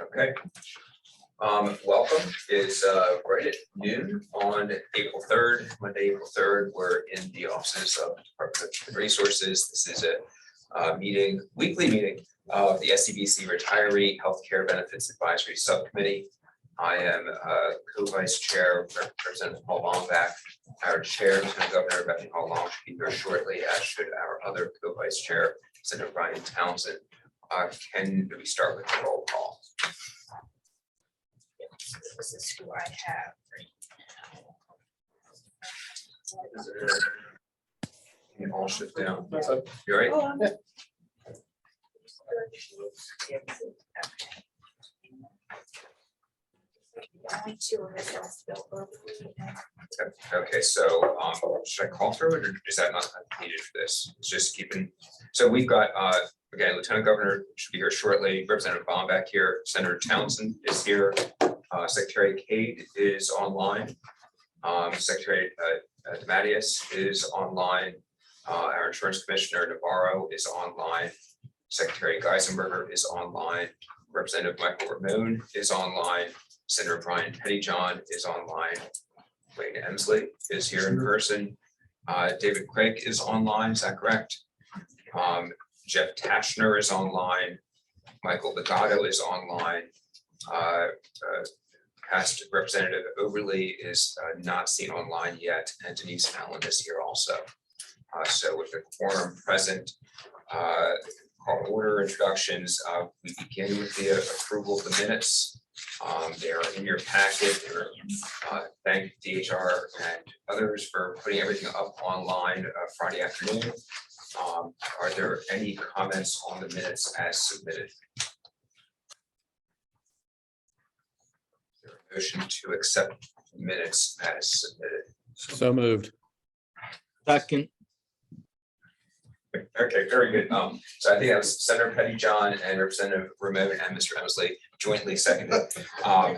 Okay. Welcome. It's right at noon on April 3rd, Monday, April 3rd. We're in the offices of the Department of Human Resources. This is a weekly meeting of the SEBC Retiree Healthcare Benefits Advisory Subcommittee. I am co-vice chair, Representative Paul Longback. Our chair, Lieutenant Governor Bethany Hall-Long, should be here shortly, as should our other co-vice chair, Senator Brian Townsend. Can we start with the roll call? This is who I have right now. Can you all shift down? You all right? Oh, I'm- Only two of us have spilled over. Okay, so should I call through it, or is that not needed for this? It's just keeping, so we've got again, Lieutenant Governor should be here shortly, Representative Bomback here, Senator Townsend is here, Secretary Cade is online, Secretary DeMatteis is online, our Insurance Commissioner Navarro is online, Secretary Geisenberger is online, Representative Michael Ramon is online, Senator Brian Pettyjohn is online, Wayne Emsley is here in person, David Craig is online, is that correct? Jeff Tashner is online, Michael Legato is online, past Representative Overly is not seen online yet, and Denise Allen is here also. So with the quorum present, call order introductions, we begin with the approval of the minutes. They are in your packet. Thank DHR and others for putting everything up online Friday afternoon. Are there any comments on the minutes as submitted? Is there a motion to accept minutes as submitted? So moved. Second. Okay, very good. So I think that was Senator Pettyjohn and Representative Ramon and Mr. Emsley jointly seconded.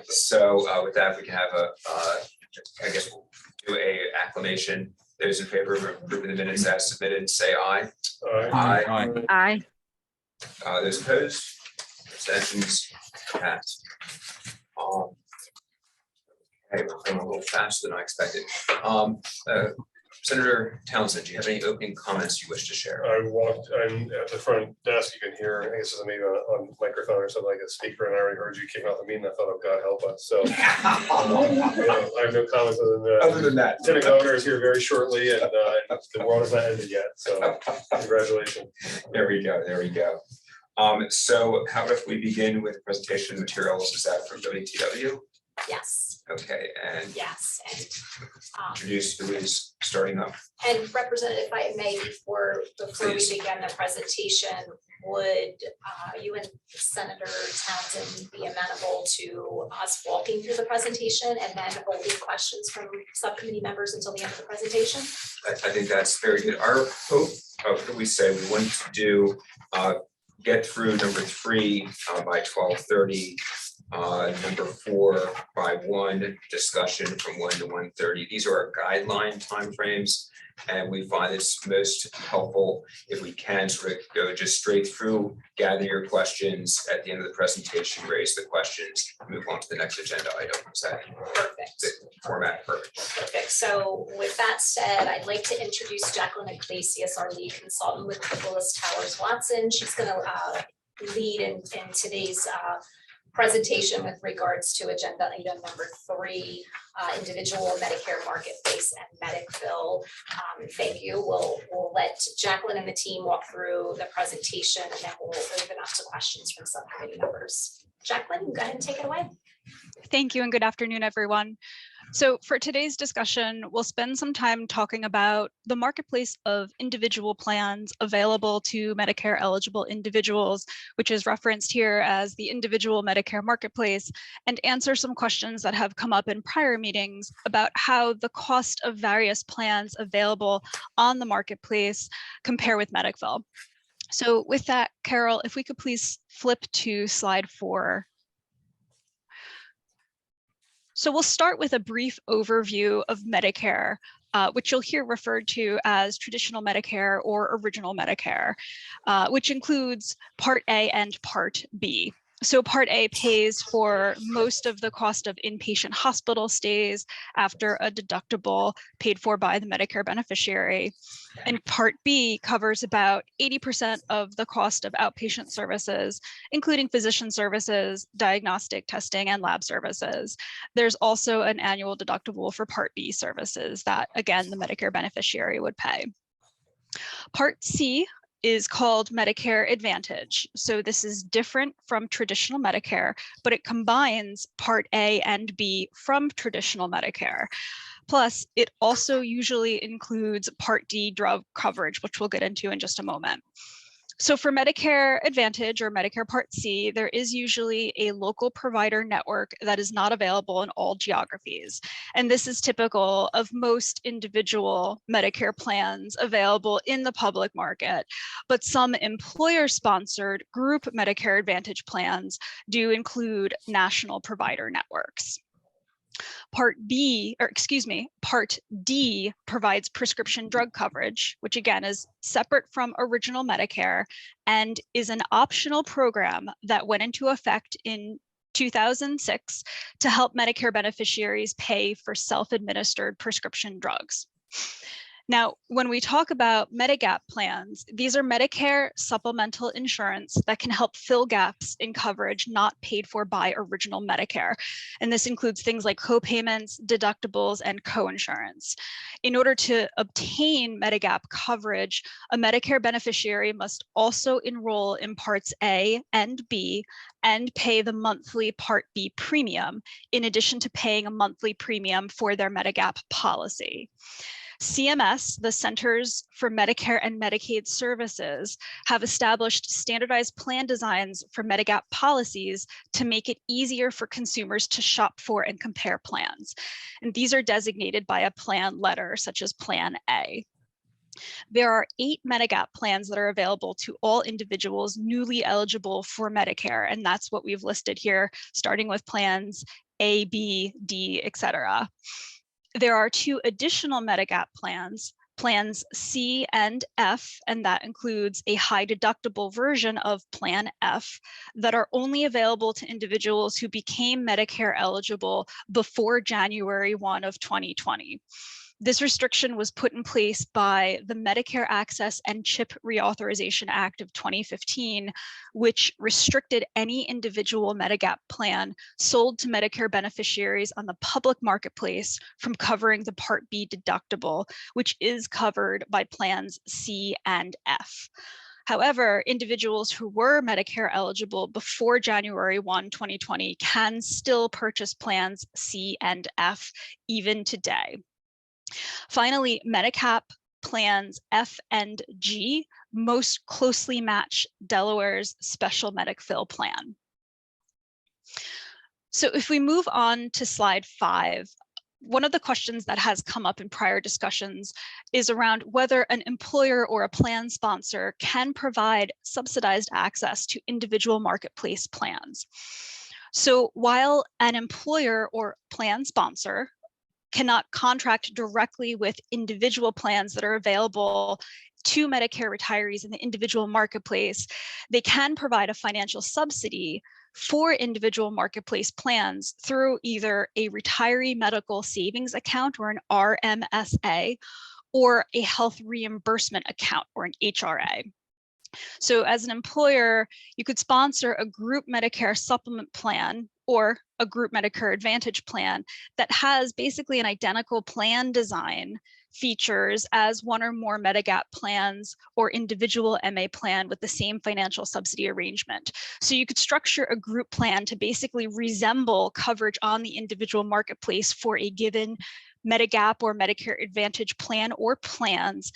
So with that, we can have I guess we'll do a acclamation. Those in favor of approving the minutes as submitted, say aye. Aye. Aye. Those opposed, abstentions, passed. Okay, we're going a little faster than I expected. Senator Townsend, do you have any opening comments you wish to share? I'm at the front desk, you can hear, I guess it's maybe on microphone or something like a speaker, and I already heard you kicking off the meeting. I thought, oh, God help us. So I have no comments Other than that. Lieutenant Governor is here very shortly, and the world has not ended yet. So congratulations. There we go. There we go. So how about if we begin with presentation materials? Is that from WTW? Yes, Okay, and yes, and introduce who is starting up. and Representative, if I may, before Please. we begin the presentation, would you and Senator Townsend be amenable to us walking through the presentation and then holding questions from subcommittee members until the end of the presentation? I think that's very good. Our hope, what do we say? We want to do get through number 3 by 12:30. Number 4 by 1, discussion from 1 to 1:30. These are our guideline timeframes, and we find it's most helpful if we can sort of go just straight through, gather your questions at the end of the presentation, raise the questions, move on to the next agenda item. Is that Perfect. the format? Perfect. Perfect. So with that said, I'd like to introduce Jacqueline Iglesias, our lead consultant with Willis Towers Watson. She's going to lead in today's presentation with regards to agenda item number 3, individual Medicare marketplace and Medicville. Thank you. We'll let Jacqueline and the team walk through the presentation, and then we'll open up to questions from subcommittee members. Jacqueline, go ahead and take it away. Thank you and good afternoon, everyone. So for today's discussion, we'll spend some time talking about the marketplace of individual plans available to Medicare eligible individuals, which is referenced here as the individual Medicare marketplace, and answer some questions that have come up in prior meetings about how the cost of various plans available on the marketplace compare with Medicville. So with that, Carol, if we could please flip to slide 4. So we'll start with a brief overview of Medicare. which you'll hear referred to as traditional Medicare or original Medicare, which includes Part A and Part B. So Part A pays for most of the cost of inpatient hospital stays after a deductible paid for by the Medicare beneficiary. And Part B covers about 80% of the cost of outpatient services, including physician services, diagnostic testing, and lab services. There's also an annual deductible for Part B services that, again, the Medicare beneficiary would pay. Part C is called Medicare Advantage. So this is different from traditional Medicare, but it combines Part A and B from traditional Medicare. Plus, it also usually includes Part D drug coverage, which we'll get into in just a moment. So for Medicare Advantage or Medicare Part C, there is usually a local provider network that is not available in all geographies. And this is typical of most individual Medicare plans available in the public market. But some employer-sponsored group Medicare Advantage plans do include national provider networks. Part D provides prescription drug coverage, which again is separate from original Medicare and is an optional program that went into effect in 2006 to help Medicare beneficiaries pay for self-administered prescription drugs. Now, when we talk about Medigap plans, these are Medicare supplemental insurance that can help fill gaps in coverage not paid for by original Medicare. And this includes things like co-payments, deductibles, and coinsurance. In order to obtain Medigap coverage, a Medicare beneficiary must also enroll in Parts A and B and pay the monthly Part B premium, in addition to paying a monthly premium for their Medigap policy. CMS, the Centers for Medicare and Medicaid Services, have established standardized plan designs for Medigap policies to make it easier for consumers to shop for and compare plans. And these are designated by a plan letter, such as Plan A. There are 8 Medigap plans that are available to all individuals newly eligible for Medicare, and that's what we've listed here, starting with plans A, B, D, etc. There are 2 additional Medigap plans, plans C and F, and that includes a high deductible version of Plan F that are only available to individuals who became Medicare eligible before January 1 of 2020. This restriction was put in place by the Medicare Access and CHIP Reauthorization Act of 2015, which restricted any individual Medigap plan sold to Medicare beneficiaries on the public marketplace from covering the Part B deductible, which is covered by plans C and F. However, individuals who were Medicare eligible before January 1, 2020 can still purchase plans C and F even today. Finally, Medigap plans F and G most closely match Delaware's Special Medic-Fill plan. So if we move on to slide 5, one of the questions that has come up in prior discussions is around whether an employer or a plan sponsor can provide subsidized access to individual marketplace plans. So while an employer or plan sponsor cannot contract directly with individual plans that are available to Medicare retirees in the individual marketplace, they can provide a financial subsidy for individual marketplace plans through either a retiree medical savings account or an RMSA, or a health reimbursement account or an HRA. So as an employer, you could sponsor a group Medicare supplement plan or a group Medicare Advantage plan that has basically an identical plan design features as one or more Medigap plans or individual MA plan with the same financial subsidy arrangement. So you could structure a group plan to basically resemble coverage on the individual marketplace for a given Medigap or Medicare Advantage plan or plans.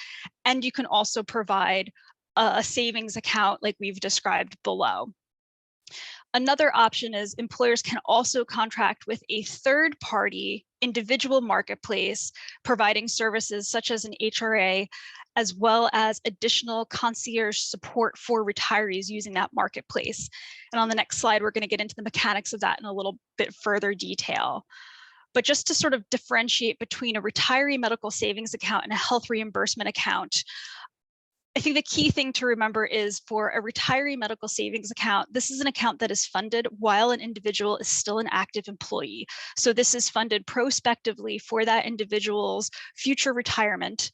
And you can also provide a savings account like we've described below. Another option is employers can also contract with a third-party individual marketplace providing services such as an HRA, as well as additional concierge support for retirees using that marketplace. And on the next slide, we're going to get into the mechanics of that in a little bit further detail. But just to sort of differentiate between a retiree medical savings account and a health reimbursement account, I think the key thing to remember is for a retiree medical savings account, this is an account that is funded while an individual is still an active employee. So this is funded prospectively for that individual's future retirement,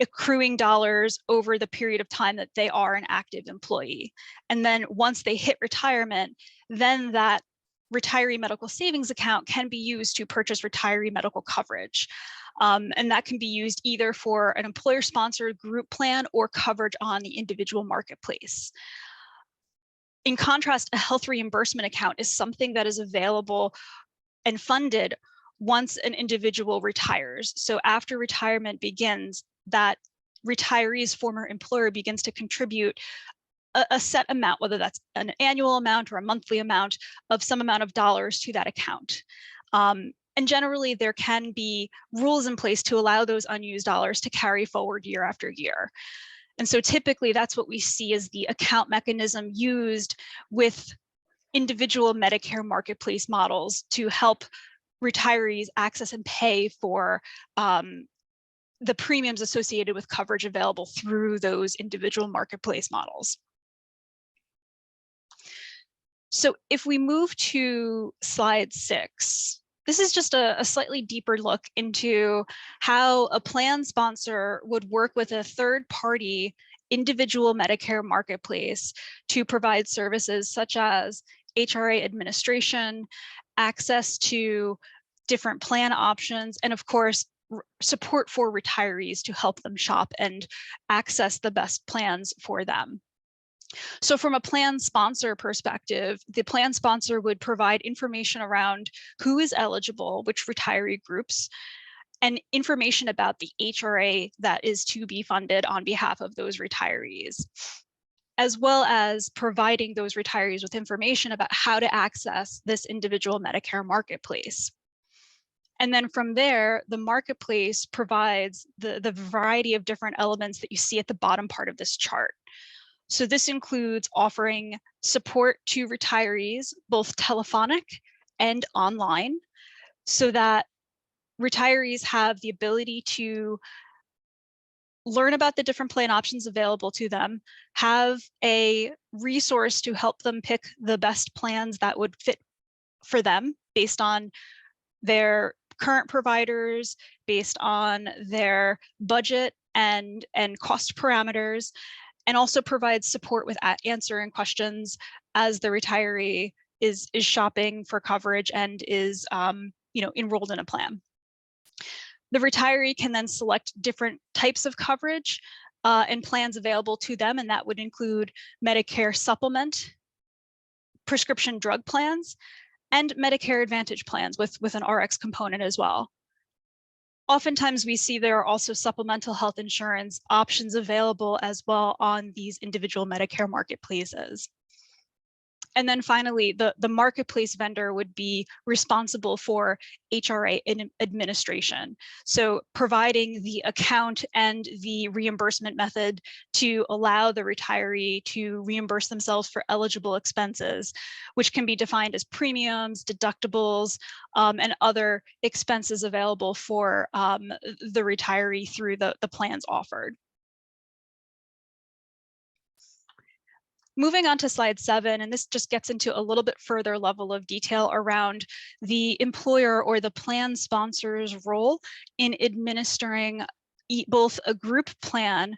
accruing dollars over the period of time that they are an active employee. And then once they hit retirement, then that retiree medical savings account can be used to purchase retiree medical coverage. And that can be used either for an employer-sponsored group plan or coverage on the individual marketplace. In contrast, a health reimbursement account is something that is available and funded once an individual retires. So after retirement begins, that retiree's former employer begins to contribute a set amount, whether that's an annual amount or a monthly amount of some amount of dollars to that account. And generally, there can be rules in place to allow those unused dollars to carry forward year after year. And so typically that's what we see as the account mechanism used with individual Medicare marketplace models to help retirees access and pay for the premiums associated with coverage available through those individual marketplace models. So if we move to slide 6, this is just a slightly deeper look into how a plan sponsor would work with a third-party individual Medicare marketplace to provide services such as HRA administration, access to different plan options, and of course, support for retirees to help them shop and access the best plans for them. So from a plan sponsor perspective, the plan sponsor would provide information around who is eligible, which retiree groups, and information about the HRA that is to be funded on behalf of those retirees, as well as providing those retirees with information about how to access this individual Medicare marketplace. And then from there, the marketplace provides the variety of different elements that you see at the bottom part of this chart. So this includes offering support to retirees, both telephonic and online, so that retirees have the ability to learn about the different plan options available to them, have a resource to help them pick the best plans that would fit for them based on their current providers, based on their budget and cost parameters, and also provides support with answering questions as the retiree is shopping for coverage and is enrolled in a plan. The retiree can then select different types of coverage and plans available to them, and that would include Medicare supplement, prescription drug plans, and Medicare Advantage plans with an RX component as well. Oftentimes we see there are also supplemental health insurance options available as well on these individual Medicare marketplaces. And then finally, the marketplace vendor would be responsible for HRA administration. So providing the account and the reimbursement method to allow the retiree to reimburse themselves for eligible expenses, which can be defined as premiums, deductibles, and other expenses available for the retiree through the plans offered. Moving on to slide 7, and this just gets into a little bit further level of detail around the employer or the plan sponsor's role in administering both a group plan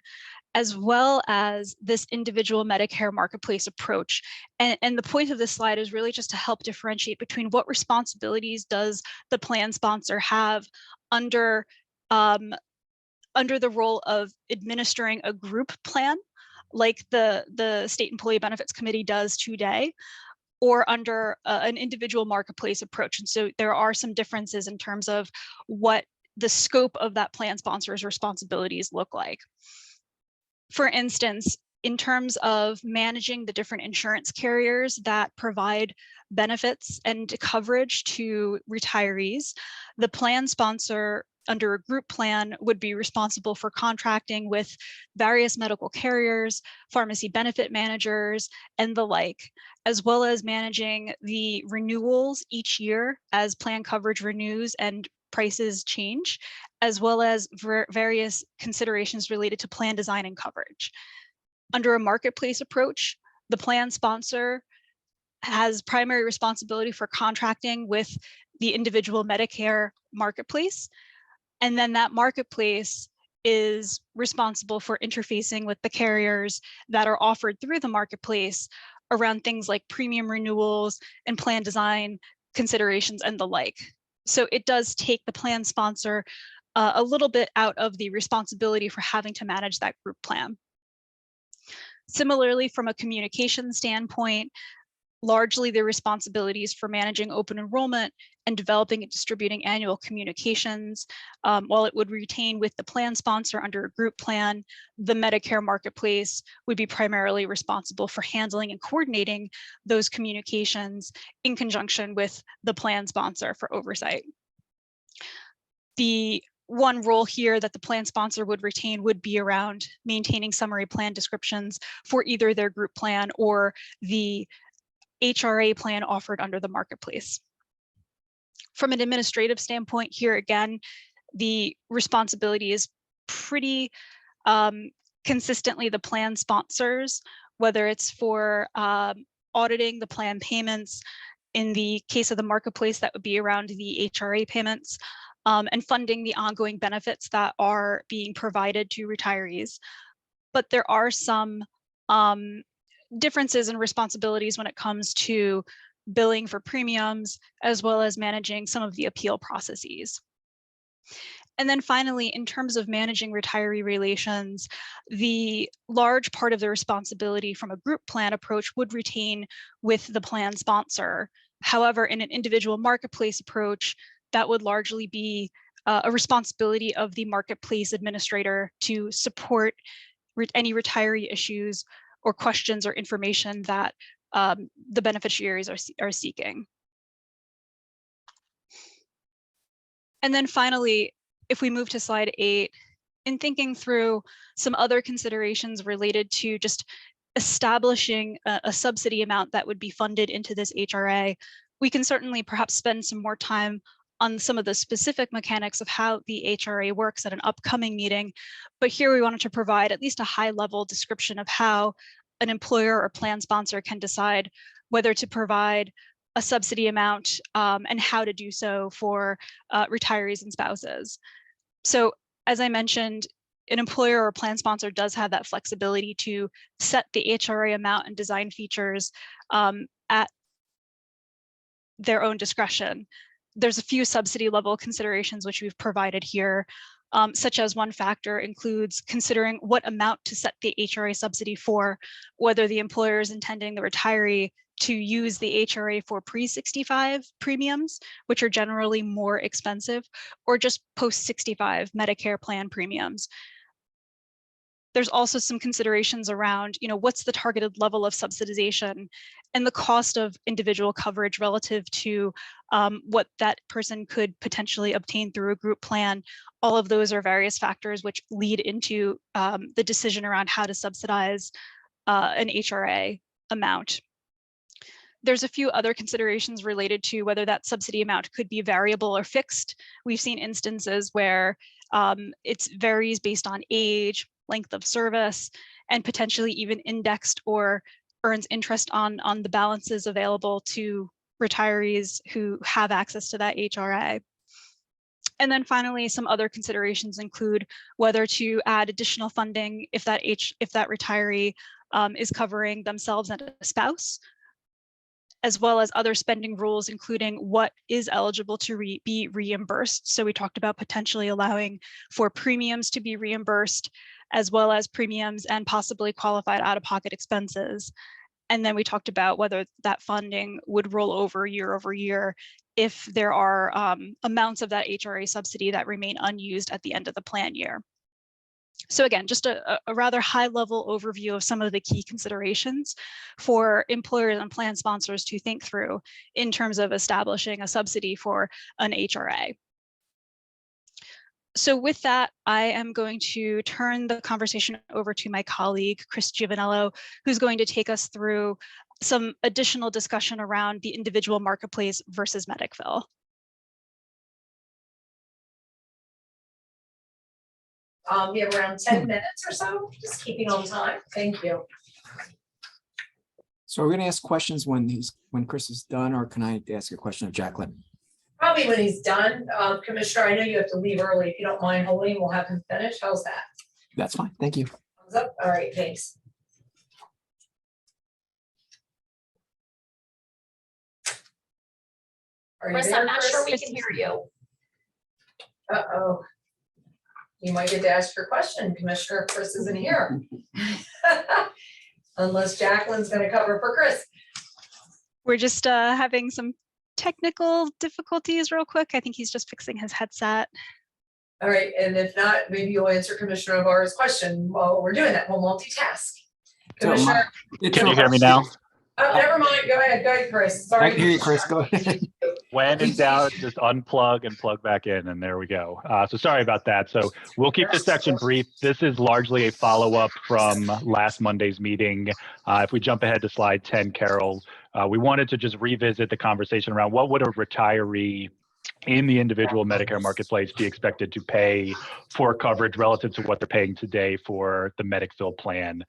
as well as this individual Medicare marketplace approach. And the point of this slide is really just to help differentiate between what responsibilities does the plan sponsor have under the role of administering a group plan, like the State Employee Benefits Committee does today, or under an individual marketplace approach. And so there are some differences in terms of what the scope of that plan sponsor's responsibilities look like. For instance, in terms of managing the different insurance carriers that provide benefits and coverage to retirees, the plan sponsor under a group plan would be responsible for contracting with various medical carriers, pharmacy benefit managers, and the like, as well as managing the renewals each year as plan coverage renews and prices change, as well as various considerations related to plan design and coverage. Under a marketplace approach, the plan sponsor has primary responsibility for contracting with the individual Medicare marketplace. And then that marketplace is responsible for interfacing with the carriers that are offered through the marketplace around things like premium renewals and plan design considerations and the like. So it does take the plan sponsor a little bit out of the responsibility for having to manage that group plan. Similarly, from a communication standpoint, largely the responsibilities for managing open enrollment and developing and distributing annual communications, while it would retain with the plan sponsor under a group plan, the Medicare marketplace would be primarily responsible for handling and coordinating those communications in conjunction with the plan sponsor for oversight. The one role here that the plan sponsor would retain would be around maintaining summary plan descriptions for either their group plan or the HRA plan offered under the marketplace. From an administrative standpoint here, again, the responsibility is pretty consistently the plan sponsors, whether it's for auditing the plan payments. In the case of the marketplace, that would be around the HRA payments, and funding the ongoing benefits that are being provided to retirees. But there are some differences in responsibilities when it comes to billing for premiums, as well as managing some of the appeal processes. And then finally, in terms of managing retiree relations, the large part of the responsibility from a group plan approach would retain with the plan sponsor. However, in an individual marketplace approach, that would largely be a responsibility of the marketplace administrator to support any retiree issues or questions or information that the beneficiaries are seeking. And then finally, if we move to slide 8, in thinking through some other considerations related to just establishing a subsidy amount that would be funded into this HRA, we can certainly perhaps spend some more time on some of the specific mechanics of how the HRA works at an upcoming meeting. But here we wanted to provide at least a high-level description of how an employer or plan sponsor can decide whether to provide a subsidy amount and how to do so for retirees and spouses. So as I mentioned, an employer or plan sponsor does have that flexibility to set the HRA amount and design features at their own discretion. There's a few subsidy level considerations which we've provided here, such as one factor includes considering what amount to set the HRA subsidy for, whether the employer is intending the retiree to use the HRA for pre-65 premiums, which are generally more expensive, or just post-65 Medicare plan premiums. There's also some considerations around, what's the targeted level of subsidization and the cost of individual coverage relative to what that person could potentially obtain through a group plan. All of those are various factors which lead into the decision around how to subsidize an HRA amount. There's a few other considerations related to whether that subsidy amount could be variable or fixed. We've seen instances where it varies based on age, length of service, and potentially even indexed or earns interest on the balances available to retirees who have access to that HRA. And then finally, some other considerations include whether to add additional funding if that retiree is covering themselves and a spouse, as well as other spending rules, including what is eligible to be reimbursed. So we talked about potentially allowing for premiums to be reimbursed, as well as premiums and possibly qualified out-of-pocket expenses. And then we talked about whether that funding would roll over year if there are amounts of that HRA subsidy that remain unused at the end of the plan year. So again, just a rather high-level overview of some of the key considerations for employers and plan sponsors to think through in terms of establishing a subsidy for an HRA. So with that, I am going to turn the conversation over to my colleague, Chris Giovanello, who's going to take us through some additional discussion around the individual marketplace versus Medicville. We have around 10 minutes or so, just keeping on time. Thank you. So are we gonna ask questions when Chris is done, or can I ask a question of Jacqueline? Probably when he's done, Commissioner, I know you have to leave early. If you don't mind holding, we'll have him finish. How's that? That's fine, thank you. Thumbs up? All right, thanks. Are you Chris, there, I'm not sure we Chris? can hear you. Uh-oh. You might get to ask your question, Commissioner, if Chris isn't here. Unless Jacqueline's gonna cover for Chris. We're just having some technical difficulties real quick. I think he's just fixing his headset. All right, and if not, maybe you'll answer Commissioner Navarro's question while we're doing that. We'll multitask. So, Commissioner, Can you hear me now? oh, never mind. Go ahead, Chris. Sorry. I can hear you, Chris, go ahead. When in doubt, just unplug and plug back in, and there we go. So sorry about that. So we'll keep this section brief. This is largely a follow-up from last Monday's meeting. If we jump ahead to slide 10, Carol, we wanted to just revisit the conversation around what would a retiree in the individual Medicare marketplace be expected to pay for coverage relative to what they're paying today for the Medicville plan.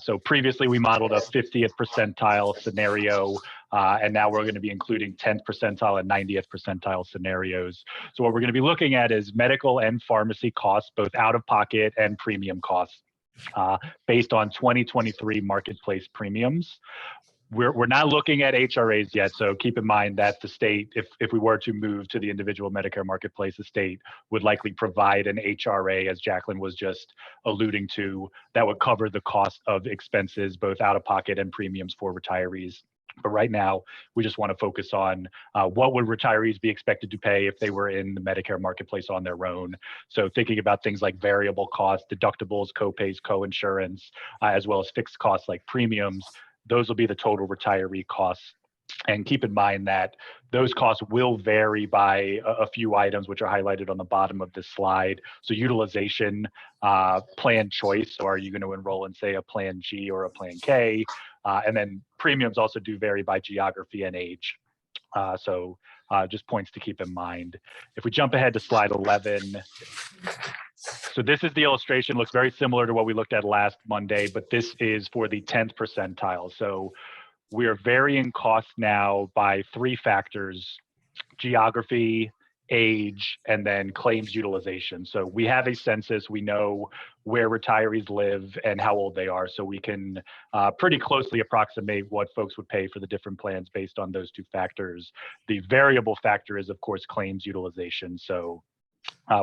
So previously we modeled a 50th percentile scenario, and now we're going to be including 10th percentile and 90th percentile scenarios. So what we're going to be looking at is medical and pharmacy costs, both out of pocket and premium costs, based on 2023 marketplace premiums. We're not looking at HRAs yet, so keep in mind that the state, if we were to move to the individual Medicare marketplace, the state would likely provide an HRA, as Jacqueline was just alluding to, that would cover the cost of expenses, both out of pocket and premiums for retirees. But right now, we just want to focus on what would retirees be expected to pay if they were in the Medicare marketplace on their own. So thinking about things like variable costs, deductibles, copays, co-insurance, as well as fixed costs like premiums. Those will be the total retiree costs. And keep in mind that those costs will vary by a few items, which are highlighted on the bottom of this slide. So utilization, plan choice. So are you going to enroll in, say, a plan G or a plan K? And then premiums also do vary by geography and age. So just points to keep in mind. If we jump ahead to slide 11, so this is the illustration, looks very similar to what we looked at last Monday, but this is for the 10th percentile. So we are varying costs now by 3 factors: geography, age, and then claims utilization. So we have a census, we know where retirees live and how old they are, so we can pretty closely approximate what folks would pay for the different plans based on those 2 factors. The variable factor is, of course, claims utilization. So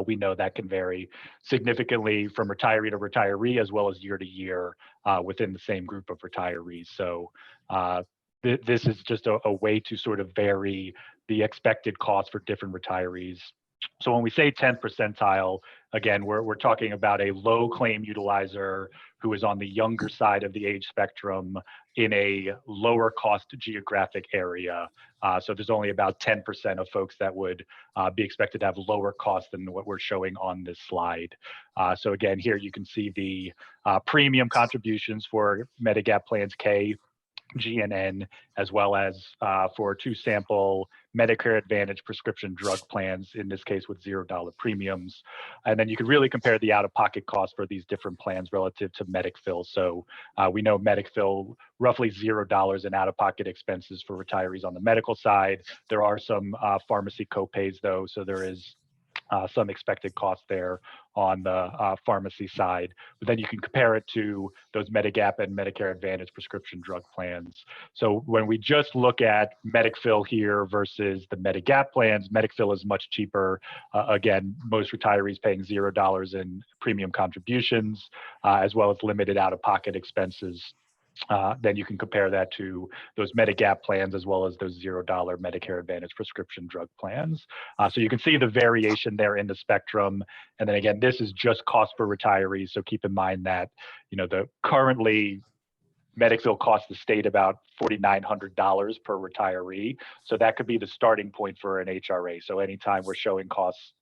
we know that can vary significantly from retiree to retiree, as well as year to year within the same group of retirees. So this is just a way to sort of vary the expected cost for different retirees. So when we say 10th percentile, again, we're talking about a low claim utilizer who is on the younger side of the age spectrum in a lower cost geographic area. So there's only about 10% of folks that would be expected to have lower costs than what we're showing on this slide. So again, here you can see the premium contributions for Medigap plans K, G, and N, as well as for 2 sample Medicare Advantage prescription drug plans, in this case with $0 premiums. And then you can really compare the out-of-pocket costs for these different plans relative to Medicville. So we know Medicville, roughly $0 in out-of-pocket expenses for retirees on the medical side. There are some pharmacy copays though, so there is some expected cost there on the pharmacy side. But then you can compare it to those Medigap and Medicare Advantage prescription drug plans. So when we just look at Medicville here versus the Medigap plans, Medicville is much cheaper. Again, most retirees paying $0 in premium contributions, as well as limited out-of-pocket expenses. Then you can compare that to those Medigap plans, as well as those $0 Medicare Advantage prescription drug plans. So you can see the variation there in the spectrum. And then again, this is just cost for retirees. So keep in mind that, the currently Medicville costs the state about $4,900 per retiree. So that could be the starting point for an HRA. So anytime we're showing costs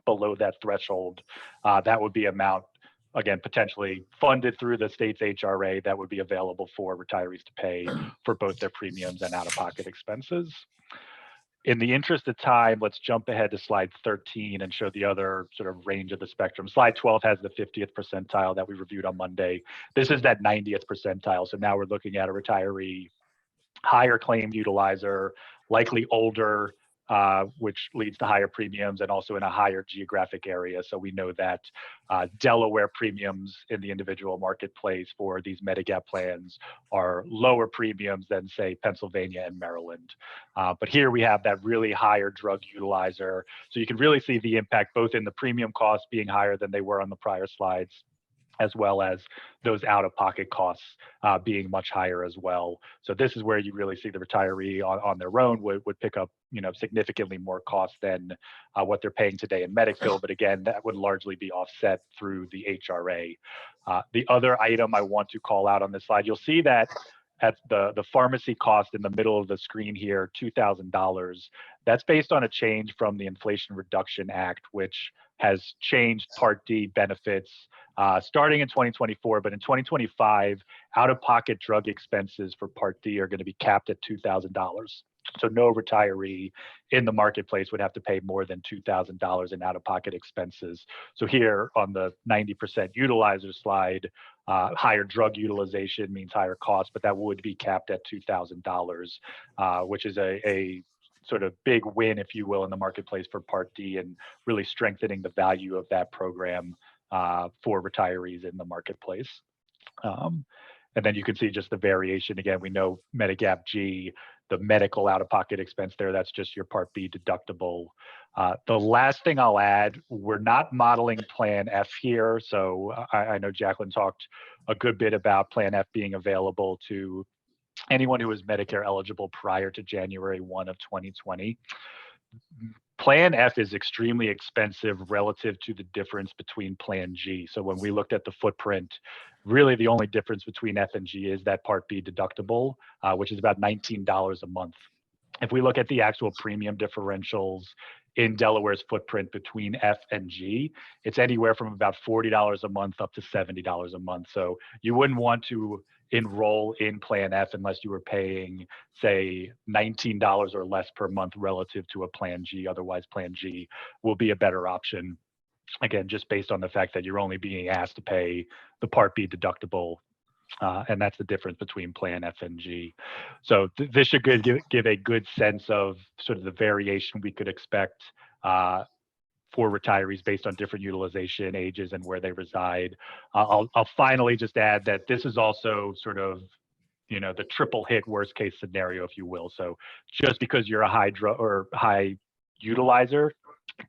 below that threshold, that would be amount, again, potentially funded through the state's HRA that would be available for retirees to pay for both their premiums and out-of-pocket expenses. In the interest of time, let's jump ahead to slide 13 and show the other sort of range of the spectrum. Slide 12 has the 50th percentile that we reviewed on Monday. This is that 90th percentile. So now we're looking at a retiree, higher claim utilizer, likely older, which leads to higher premiums and also in a higher geographic area. So we know that Delaware premiums in the individual marketplace for these Medigap plans are lower premiums than, say, Pennsylvania and Maryland. But here we have that really higher drug utilizer. So you can really see the impact both in the premium costs being higher than they were on the prior slides, as well as those out-of-pocket costs being much higher as well. So this is where you really see the retiree on their own would pick up, significantly more cost than what they're paying today in Medicare. But again, that would largely be offset through the HRA. The other item I want to call out on this slide, you'll see that at the pharmacy cost in the middle of the screen here, $2,000. That's based on a change from the Inflation Reduction Act, which has changed Part D benefits starting in 2024, but in 2025, out-of-pocket drug expenses for Part D are going to be capped at $2,000. So no retiree in the marketplace would have to pay more than $2,000 in out-of-pocket expenses. So here on the 90% utilizer slide, higher drug utilization means higher cost, but that would be capped at $2,000, which is a sort of big win, if you will, in the marketplace for Part D and really strengthening the value of that program for retirees in the marketplace. And then you can see just the variation. Again, we know Medigap G, the medical out-of-pocket expense there, that's just your Part B deductible. The last thing I'll add, we're not modeling Plan F here. So I know Jacqueline talked a good bit about Plan F being available to anyone who was Medicare eligible prior to January 1 of 2020. Plan F is extremely expensive relative to the difference between Plan G. So when we looked at the footprint, really the only difference between F and G is that Part B deductible, which is about $19 a month. If we look at the actual premium differentials in Delaware's footprint between F and G, it's anywhere from about $40 a month up to $70 a month. So you wouldn't want to enroll in Plan F unless you were paying, say, $19 or less per month relative to a Plan G. Otherwise, Plan G will be a better option. Again, just based on the fact that you're only being asked to pay the Part B deductible, and that's the difference between Plan F and G. So this should give a good sense of sort of the variation we could expect for retirees based on different utilization, ages, and where they reside. I'll finally just add that this is also sort of, the triple hit worst case scenario, if you will. So just because you're a high utilizer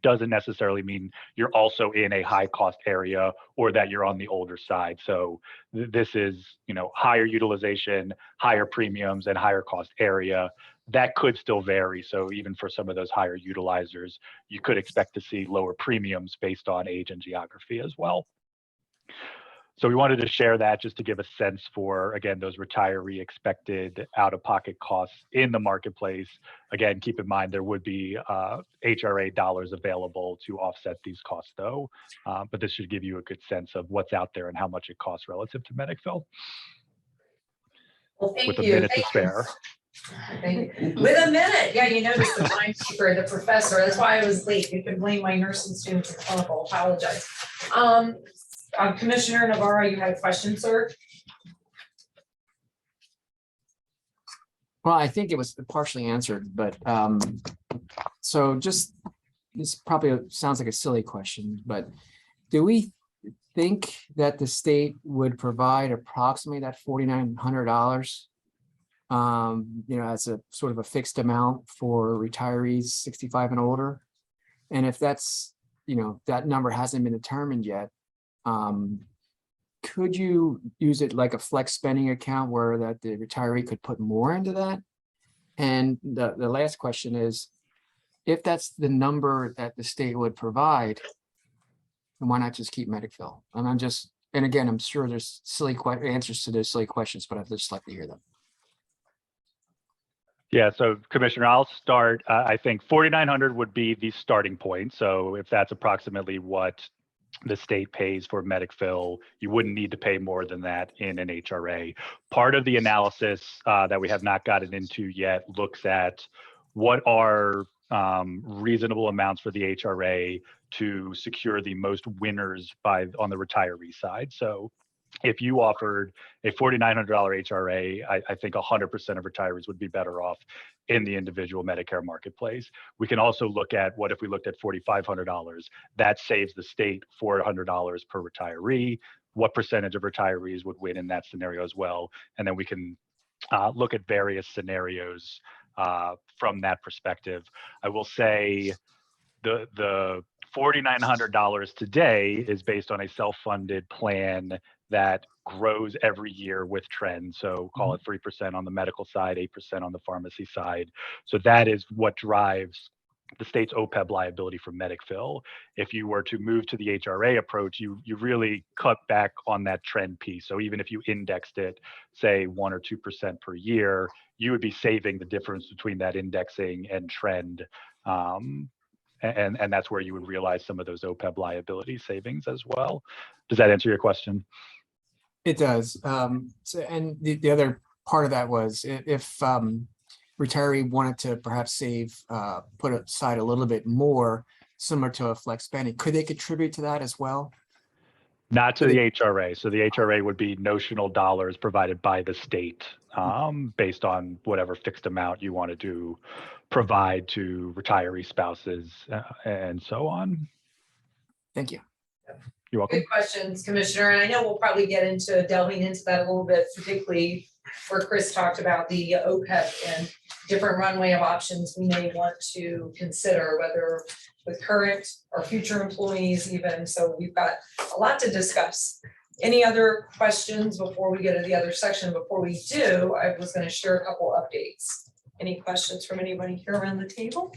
doesn't necessarily mean you're also in a high cost area or that you're on the older side. So this is, higher utilization, higher premiums, and higher cost area. That could still vary. So even for some of those higher utilizers, you could expect to see lower premiums based on age and geography as well. So we wanted to share that just to give a sense for, again, those retiree expected out-of-pocket costs in the marketplace. Again, keep in mind there would be HRA dollars available to offset these costs though, but this should give you a good sense of what's out there and how much it costs relative to Medicare. Well, thank With a you. minute to spare. Thank you. With a minute, yeah, you noticed the timekeeper, the professor, that's why I was late. You can blame my nursing students at clinical, apologize. Commissioner Navarro, you had a question, sir? Well, I think it was partially answered, but so just, this probably sounds like a silly question, but do we think that the state would provide approximately that $4,900, as a sort of a fixed amount for retirees 65 and older? And if that's, that number hasn't been determined yet, could you use it like a flex spending account where that the retiree could put more into that? And the last question is, if that's the number that the state would provide, then why not just keep Medicare? And again, I'm sure there's silly answers to those silly questions, but I'd just like to hear them. Yeah, so Commissioner, I'll start. I think 4,900 would be the starting point. So if that's approximately what the state pays for Medic-Fill, you wouldn't need to pay more than that in an HRA. Part of the analysis that we have not gotten into yet looks at what are reasonable amounts for the HRA to secure the most winners on the retiree side. So if you offered a $4,900 HRA, I think 100% of retirees would be better off in the individual Medicare marketplace. We can also look at what if we looked at $4,500, that saves the state $400 per retiree. What percentage of retirees would win in that scenario as well? And then we can look at various scenarios from that perspective. I will say the $4,900 today is based on a self-funded plan that grows every year with trends. So call it 3% on the medical side, 8% on the pharmacy side. So that is what drives the state's OPEB liability for Medic-Fill. If you were to move to the HRA approach, you really cut back on that trend piece. So even if you indexed it, say 1 or 2% per year, you would be saving the difference between that indexing and trend. And that's where you would realize some of those OPEB liability savings as well. Does that answer your question? It does. So, and the other part of that was if retiree wanted to perhaps save, put aside a little bit more, similar to a flex spending, could they contribute to that as well? Not to the HRA. So the HRA would be notional dollars provided by the state based on whatever fixed amount you wanted to provide to retiree spouses and so on. Thank you. You're welcome. Good questions, Commissioner. And I know we'll probably get into delving into that a little bit, particularly where Chris talked about the OPEB and different runway of options we may want to consider, whether with current or future employees even. So we've got a lot to discuss. Any other questions before we get to the other section? Before we do, I was going to share a couple updates. Any questions from anybody here around the table?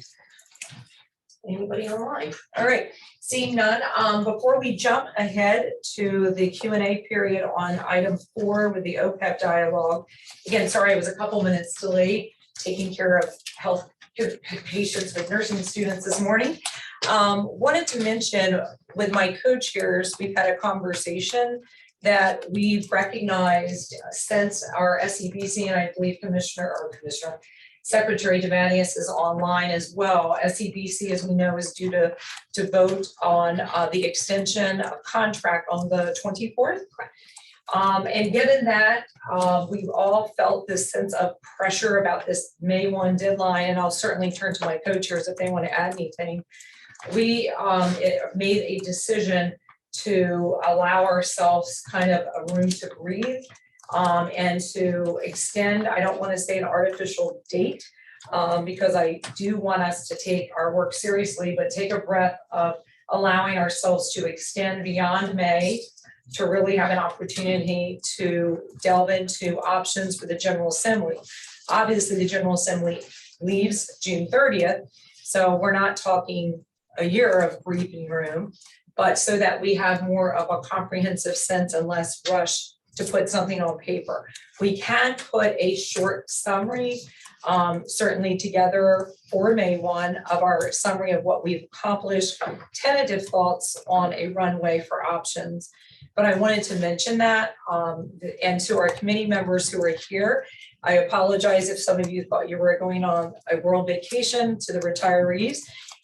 Anybody online? All right, seeing none, before we jump ahead to the Q&A period on item 4 with the OPEB dialogue. Again, sorry, I was a couple minutes delayed taking care of health patients with nursing students this morning. Wanted to mention with my co-chairs, we've had a conversation that we've recognized since our SEBC, and I believe Secretary Devanius is online as well. SEBC, as we know, is due to vote on the extension of contract on the 24th. And given that, we've all felt this sense of pressure about this May 1 deadline, and I'll certainly turn to my co-chairs if they want to add anything. We made a decision to allow ourselves kind of a room to breathe and to extend, I don't want to say an artificial date because I do want us to take our work seriously, but take a breath of allowing ourselves to extend beyond May to really have an opportunity to delve into options for the General Assembly. Obviously, the General Assembly leaves June 30th, so we're not talking a year of breathing room, but so that we have more of a comprehensive sense and less rush to put something on paper. We can put a short summary, certainly together for May 1 of our summary of what we've accomplished, tentative thoughts on a runway for options. But I wanted to mention that, and to our committee members who are here, I apologize if some of you thought you were going on a world vacation. To the retirees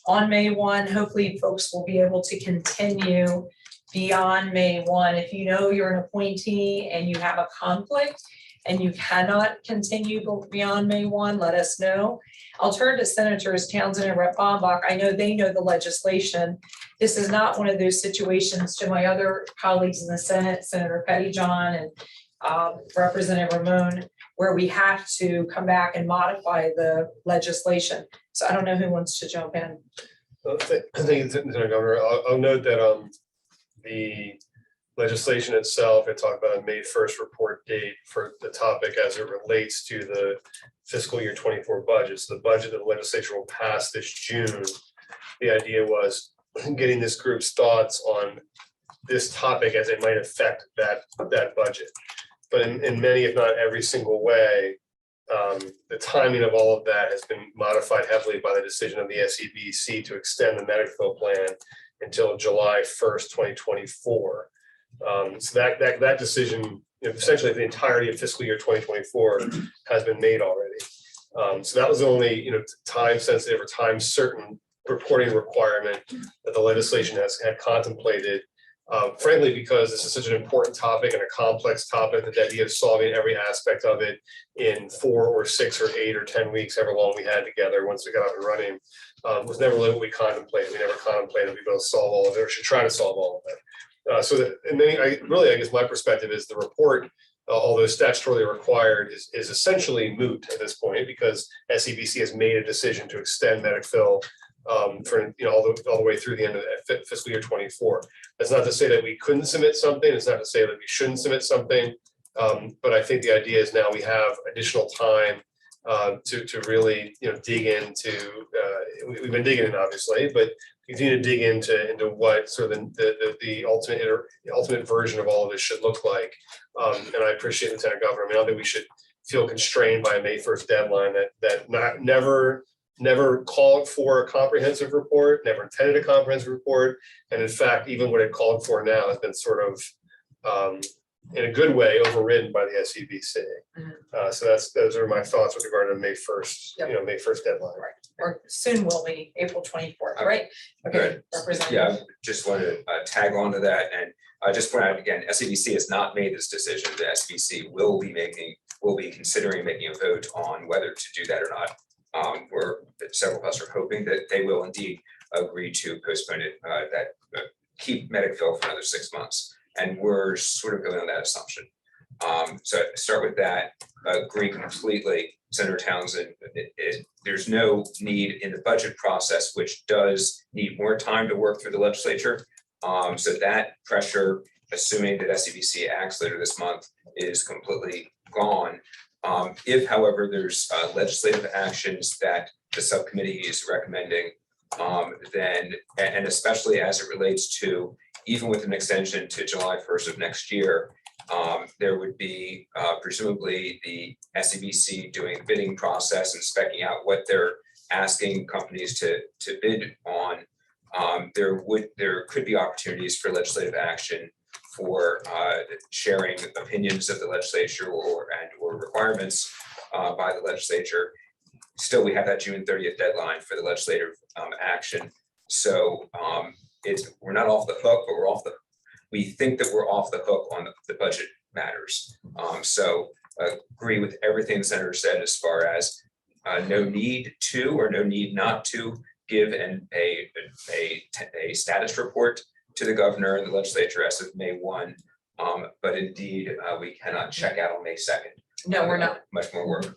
on May 1, hopefully folks will be able to continue beyond May 1. If you know you're an appointee and you have a conflict and you cannot continue beyond May 1, let us know. I'll turn to Senators Townsend and Rep. Bombach. I know they know the legislation. This is not one of those situations, to my other colleagues in the Senate, Senator Pettyjohn and Representative Ramon, where we have to come back and modify the legislation. So I don't know who wants to jump in. I think it's Governor. I'll note that the legislation itself, it talked about a May 1st report date for the topic as it relates to the fiscal year 24 budget. So the budget that the legislature will pass this June, the idea was getting this group's thoughts on this topic as it might affect that budget. But in many, if not every single way, the timing of all of that has been modified heavily by the decision of the SEBC to extend the Medicare plan until July 1st, 2024. So that decision, essentially the entirety of fiscal year 2024 has been made already. So that was the only, time sensitive or time certain reporting requirement that the legislation had contemplated. Frankly, because this is such an important topic and a complex topic, that the idea of solving every aspect of it in 4 or 6 or 8 or 10 weeks, however long we had together once we got up and running, was never really what we contemplated. We never contemplated we'd be able to solve all of it or should try to solve all of it. And then I guess my perspective is the report, although statutorily required, is essentially moot at this point because SEBC has made a decision to extend Medicare for all the way through the end of fiscal year 24. That's not to say that we couldn't submit something. It's not to say that we shouldn't submit something. But I think the idea is now we have additional time to really dig into. We've been digging in obviously, but continue to dig into what sort of the ultimate version of all of this should look like. And I appreciate the Lieutenant Governor. I mean, I don't think we should feel constrained by a May 1st deadline that never called for a comprehensive report, never intended a comprehensive report. And in fact, even what it called for now has been sort of, in a good way, overridden by the SEBC. So those are my thoughts with regard to May 1st, May 1st deadline. Right. Or soon will be April 24th, right? Okay, Good. Representative. Yeah, just want to tag on to that and just point out again, SEBC has not made this decision. The SEBC will be considering making a vote on whether to do that or not. Several of us are hoping that they will indeed agree to postpone it, keep Medicare for another 6 months. And we're sort of going on that assumption. So start with that, agree completely, Senator Townsend, there's no need in the budget process, which does need more time to work through the legislature. So that pressure, assuming that SEBC acts later this month, is completely gone. If, however, there's legislative actions that the subcommittee is recommending, then, and especially as it relates to, even with an extension to July 1st of next year, there would be presumably the SEBC doing the bidding process and speccing out what they're asking companies to bid on. There could be opportunities for legislative action for sharing opinions of the legislature or requirements by the legislature. Still, we have that June 30th deadline for the legislative action. So we're not off the hook, but we think that we're off the hook on the budget matters. So agree with everything the senator said as far as no need to or no need not to give a status report to the governor and the legislature as of May 1. But indeed, we cannot check out on May 2nd. No, we're not. Much more work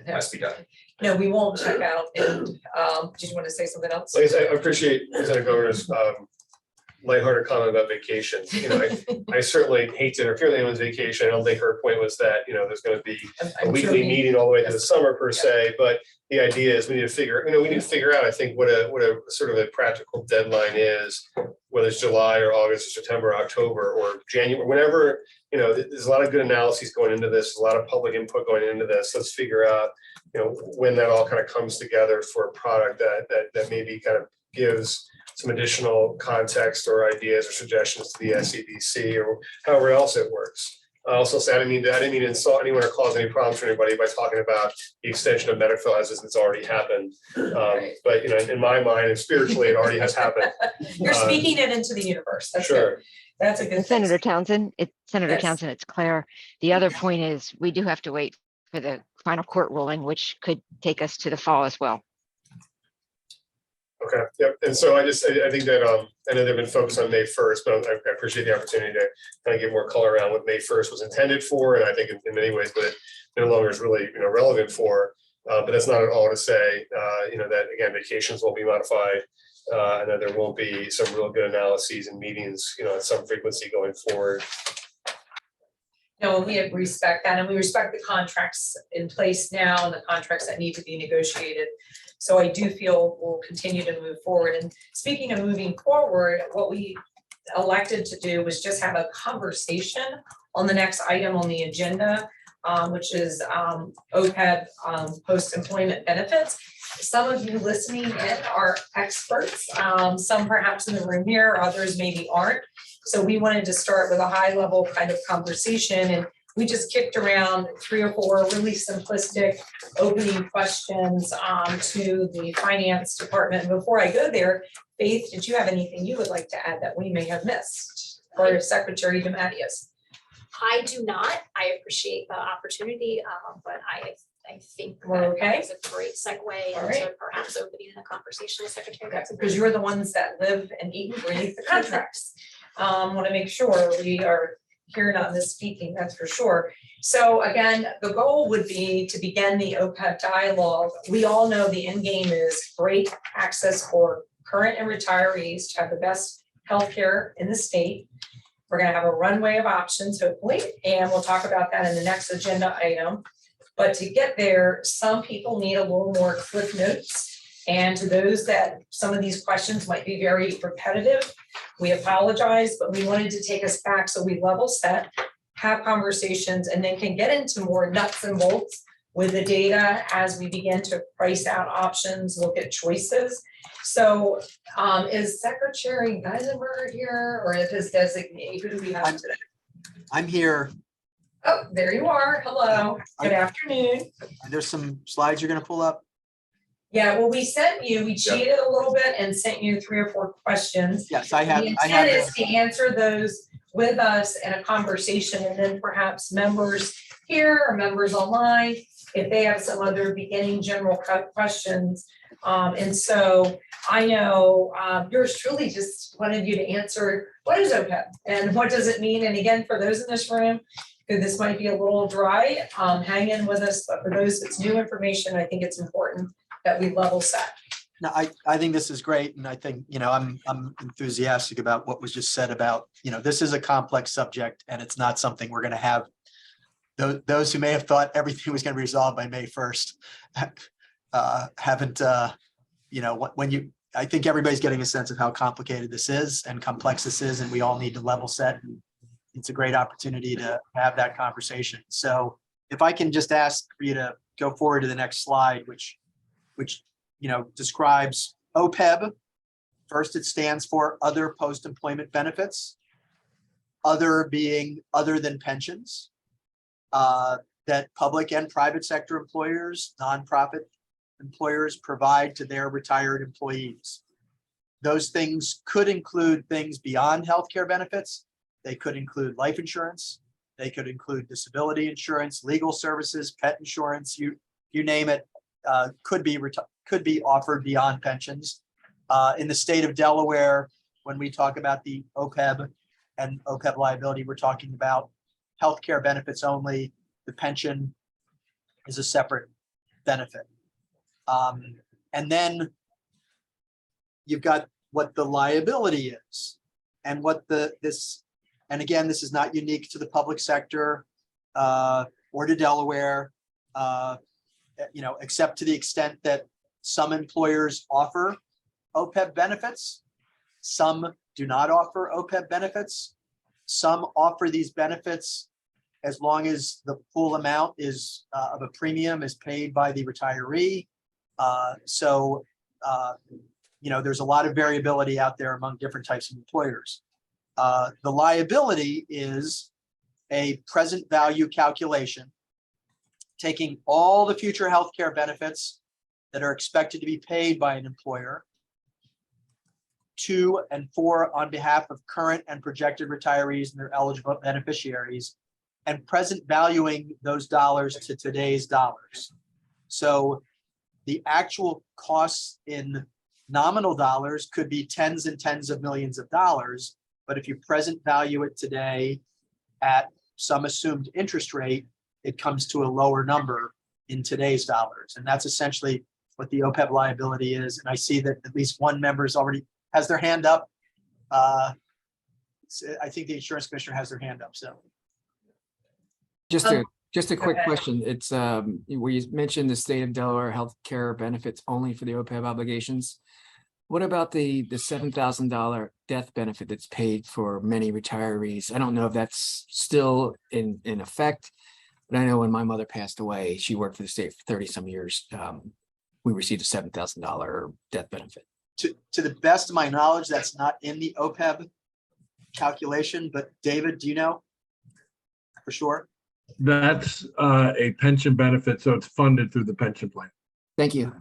must be done. No, we won't check out. And did you want to say something else? Like I said, I appreciate Lieutenant Governor's lighthearted comment about vacation. I certainly hate to interfere with anyone's vacation. I don't think her point was that there's going to be a weekly meeting all the way through the summer per se. But the idea is we need to figure out, I think, what a sort of a practical deadline is, whether it's July or August or September, or October or January, whenever. There's a lot of good analyses going into this, a lot of public input going into this. Let's figure out, when that all kind of comes together for a product that maybe kind of gives some additional context or ideas or suggestions to the SEBC or however else it works. I also say I didn't mean to insult anyone or cause any problems for anybody by talking about the extension of Medicare as it's already happened. But in my mind and spiritually, it already has happened. You're speaking it into the universe. That's sure. Good. That's a good thing. Senator Townsend, Yes. Townsend, it's Claire. The other point is we do have to wait for the final court ruling, which could take us to the fall as well. Okay. Yep. And so I think that I know they've been focused on May 1st, but I appreciate the opportunity to kind of get more color around what May 1st was intended for, and I think in many ways, but it no longer is really relevant for. But that's not at all to say that again vacations will be modified, and that there will be some real good analyses and meetings at some frequency going forward. No, we respect that, and we respect the contracts in place now and the contracts that need to be negotiated. So I do feel we'll continue to move forward. And speaking of moving forward, what we elected to do was just have a conversation on the next item on the agenda. which is OPEB post-employment benefits. Some of you listening in are experts, some perhaps in the room here, others maybe aren't. So we wanted to start with a high level kind of conversation, and we just kicked around 3 or 4 really simplistic opening questions to the finance department. Before I go there, Faith, did you have anything you would like to add that we may have missed? Or Secretary DeMatteis? I do not. I appreciate the opportunity, but I think We're that okay? is a great segue All into right. perhaps opening the conversation with Secretary. That's because you're the ones that live and eat and breathe the contracts. Want to make sure we are hearing on this speaking, that's for sure. So again, the goal would be to begin the OPEB dialogue. We all know the end game is great access for current and retirees to have the best healthcare in the state. We're gonna have a runway of options, hopefully, and we'll talk about that in the next agenda item. But to get there, some people need a little more cliff notes. And to those that some of these questions might be very repetitive, we apologize, but we wanted to take us back so we level set, have conversations, and then can get into more nuts and bolts with the data as we begin to price out options, look at choices. So is Secretary Geisinger here, or is his designee? Who do we have today? I'm here. Oh, there you are. Hello. Good afternoon. There's some slides you're gonna pull up. Yeah, well, we cheated a little bit and sent you 3 or 4 questions. Yes, I have. The intent is to answer those with us in a conversation, and then perhaps members here or members online, if they have some other beginning general questions. And so I know yours truly just wanted you to answer, what is OPEB and what does it mean? And again, for those in this room, this might be a little dry, hang in with us, but for those that's new information, I think it's important that we level set. No, I think this is great. And I think, I'm enthusiastic about what was just said about, this is a complex subject and it's not something we're going to have. Those who may have thought everything was going to be resolved by May 1st haven't, I think everybody's getting a sense of how complicated this is and complex this is, and we all need to level set. And it's a great opportunity to have that conversation. So if I can just ask for you to go forward to the next slide, which describes OPEB. First, it stands for other post-employment benefits. Other being other than pensions that public and private sector employers, nonprofit employers provide to their retired employees. Those things could include things beyond healthcare benefits. They could include life insurance. They could include disability insurance, legal services, pet insurance, you name it, could be offered beyond pensions. In the state of Delaware, when we talk about the OPEB and OPEB liability, we're talking about healthcare benefits only. The pension is a separate benefit. And then you've got what the liability is and what and again, this is not unique to the public sector or to Delaware, except to the extent that some employers offer OPEB benefits. Some do not offer OPEB benefits. Some offer these benefits as long as the full amount is of a premium is paid by the retiree. There's a lot of variability out there among different types of employers. The liability is a present value calculation, taking all the future healthcare benefits that are expected to be paid by an employer to and for on behalf of current and projected retirees and their eligible beneficiaries, and present valuing those dollars to today's dollars. So the actual costs in nominal dollars could be tens and tens of millions of dollars, but if you present value it today at some assumed interest rate, it comes to a lower number in today's dollars. And that's essentially what the OPEB liability is. And I see that at least one member already has their hand up. I think the insurance commissioner has their hand up, so. Just a quick question. It's where you mentioned the state of Delaware healthcare benefits only for the OPEB obligations. What about the $7,000 death benefit that's paid for many retirees? I don't know if that's still in effect, But I know when my mother passed away, she worked for the state for 30 some years. We received a $7,000 death benefit. To the best of my knowledge, that's not in the OPEB calculation, but David, do you know? For sure. That's a pension benefit, so it's funded through the pension plan. Thank you.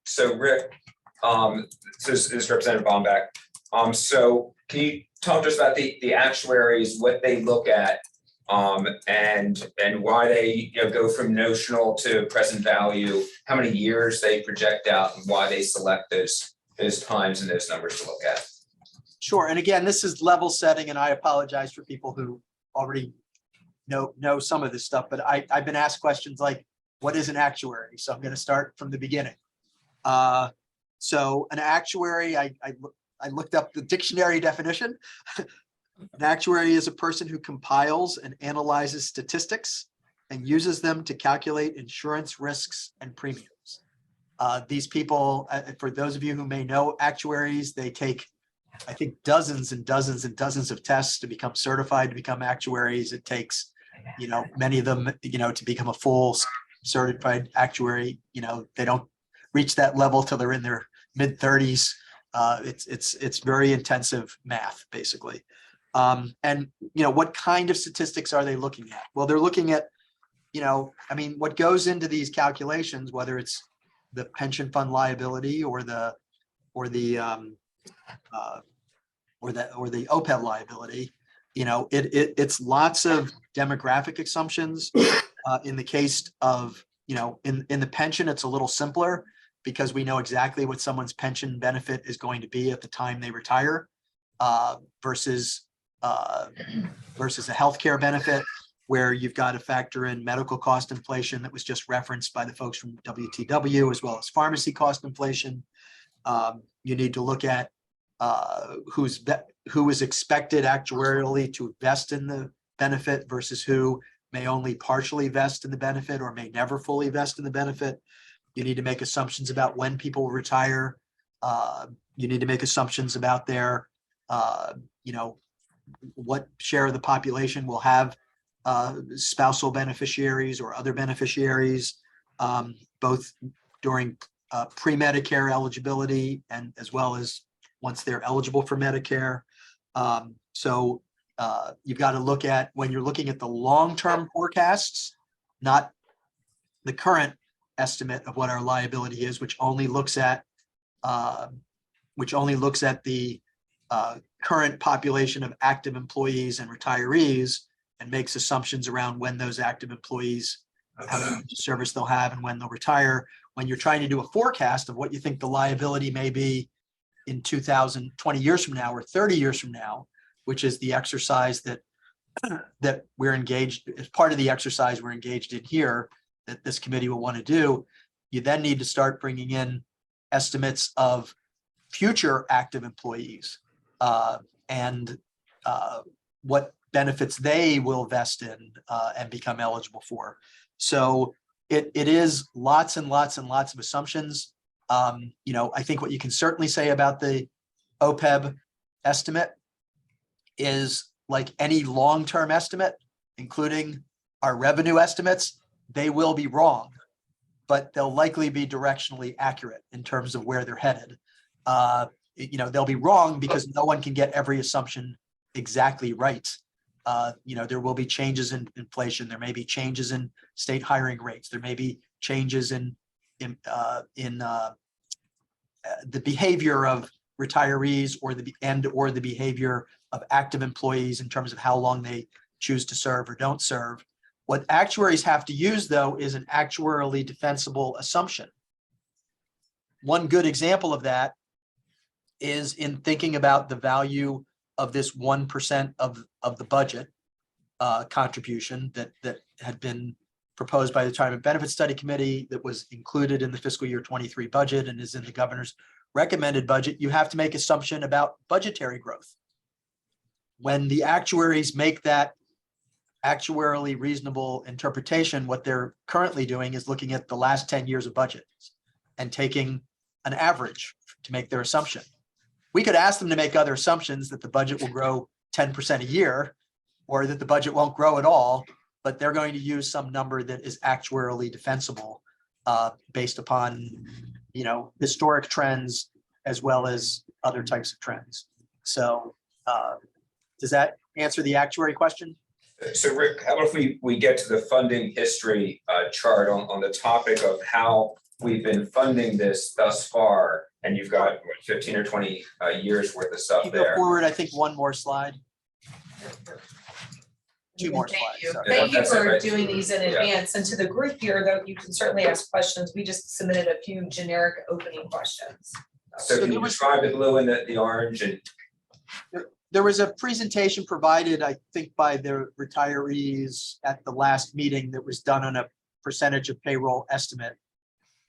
So Rick, this is Representative Bomback. So can you talk to us about the actuaries, what they look at, and why they go from notional to present value, how many years they project out, and why they select those times and those numbers to look at? Sure. And again, this is level setting, and I apologize for people who already know some of this stuff, but I've been asked questions like, what is an actuary? So I'm going to start from the beginning. So an actuary, I looked up the dictionary definition. An actuary is a person who compiles and analyzes statistics and uses them to calculate insurance risks and premiums. These people, for those of you who may know actuaries, they take, I think, dozens and dozens and dozens of tests to become certified, to become actuaries. It takes, many of them, to become a full certified actuary. They don't reach that level till they're in their mid-30s. It's very intensive math, basically. And what kind of statistics are they looking at? Well, they're looking at, what goes into these calculations, whether it's the pension fund liability or the OPEB liability. It's lots of demographic assumptions. In the case of, in the pension, it's a little simpler because we know exactly what someone's pension benefit is going to be at the time they retire, versus a healthcare benefit where you've got to factor in medical cost inflation that was just referenced by the folks from WTW, as well as pharmacy cost inflation. You need to look at who is expected actuarially to vest in the benefit versus who may only partially vest in the benefit or may never fully vest in the benefit. You need to make assumptions about when people retire. You need to make assumptions about their, what share of the population will have spousal beneficiaries or other beneficiaries, both during pre-Medicare eligibility and as well as once they're eligible for Medicare. So you've got to look at, when you're looking at the long-term forecasts, not the current estimate of what our liability is, which only looks at the current population of active employees and retirees, and makes assumptions around when those active employees, how much service they'll have and when they'll retire. When you're trying to do a forecast of what you think the liability may be in 2020 years from now or 30 years from now, which is the exercise that we're engaged, as part of the exercise we're engaged in here, that this committee will want to do, you then need to start bringing in estimates of future active employees and what benefits they will vest in and become eligible for. So it is lots and lots and lots of assumptions. I think what you can certainly say about the OPEB estimate is, like any long-term estimate, including our revenue estimates, they will be wrong, but they'll likely be directionally accurate in terms of where they're headed. They'll be wrong because no one can get every assumption exactly right. There will be changes in inflation. There may be changes in state hiring rates. There may be changes in the behavior of retirees or the behavior of active employees in terms of how long they choose to serve or don't serve. What actuaries have to use, though, is an actuarially defensible assumption. One good example of that is in thinking about the value of this 1% of the budget contribution that had been proposed by the Retirement Benefit Study Committee, that was included in the fiscal year 23 budget and is in the governor's recommended budget. You have to make assumption about budgetary growth. When the actuaries make that actuarially reasonable interpretation, what they're currently doing is looking at the last 10 years of budgets and taking an average to make their assumption. We could ask them to make other assumptions, that the budget will grow 10% a year, or that the budget won't grow at all, but they're going to use some number that is actuarially defensible based upon, historic trends as well as other types of trends. So does that answer the actuary question? So Rick, how about if we get to the funding history chart on the topic of how we've been funding this thus far, and you've got what, 15 or 20 years worth of stuff Can you go there. forward, I think one more slide. Two more Thank slides. you. Sorry. Thank you That's it, for right? doing these in Yeah. advance. And to the group here, though, you can certainly ask questions. We just submitted a few generic opening questions. So can you describe the blue and the orange and There was a presentation provided, I think, by the retirees at the last meeting that was done on a percentage of payroll estimate.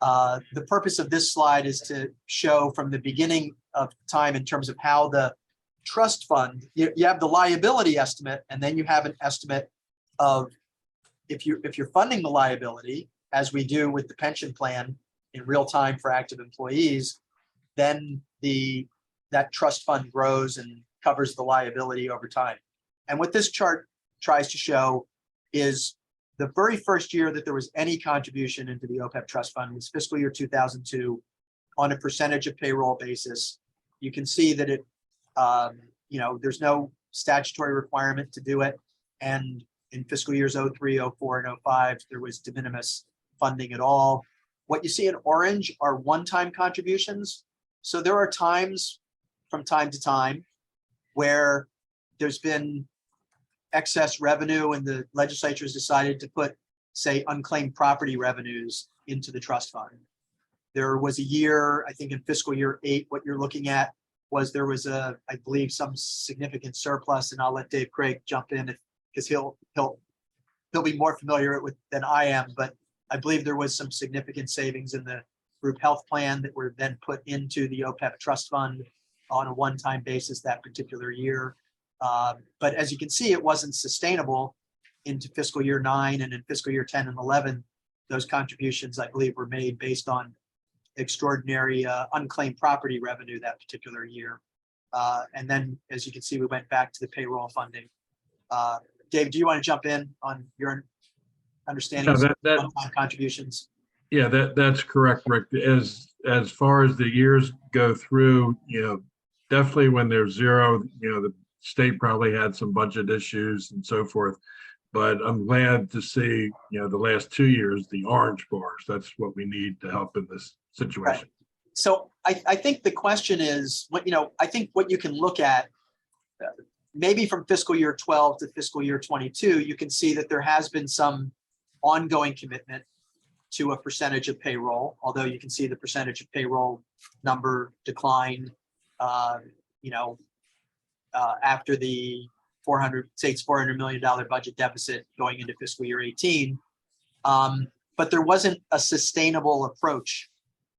The purpose of this slide is to show from the beginning of time in terms of how the trust fund, you have the liability estimate, and then you have an estimate of if you're funding the liability, as we do with the pension plan in real time for active employees, then that trust fund grows and covers the liability over time. And what this chart tries to show is the very first year that there was any contribution into the OPEB trust fund was fiscal year 2002 on a percentage of payroll basis. You can see that it, there's no statutory requirement to do it. And in fiscal years 03, 04, and 05, there was de minimis funding at all. What you see in orange are one-time contributions. So there are times from time to time where there's been excess revenue and the legislature has decided to put, say, unclaimed property revenues into the trust fund. There was a year, I think in fiscal year 8, what you're looking at was there was I believe some significant surplus, and I'll let Dave Craig jump in because he'll be more familiar with than I am, but I believe there was some significant savings in the group health plan that were then put into the OPEB trust fund on a one-time basis that particular year. But as you can see, it wasn't sustainable into fiscal year 9, and in fiscal year 10 and 11, those contributions, I believe, were made based on extraordinary unclaimed property revenue that particular year. And then, as you can see, we went back to the payroll funding. Dave, do you want to jump in on your understanding of one-time contributions? Yeah, that's correct, Rick. As far as the years go through, definitely when there's zero, the state probably had some budget issues and so forth. But I'm glad to see, the last 2 years, the orange bars. That's what we need to help in this situation. Right. So I think the question is, I think what you can look at, maybe from fiscal year 12 to fiscal year 22, you can see that there has been some ongoing commitment to a percentage of payroll, although you can see the percentage of payroll number declined, after the state's $400 million budget deficit going into fiscal year 18. But there wasn't a sustainable approach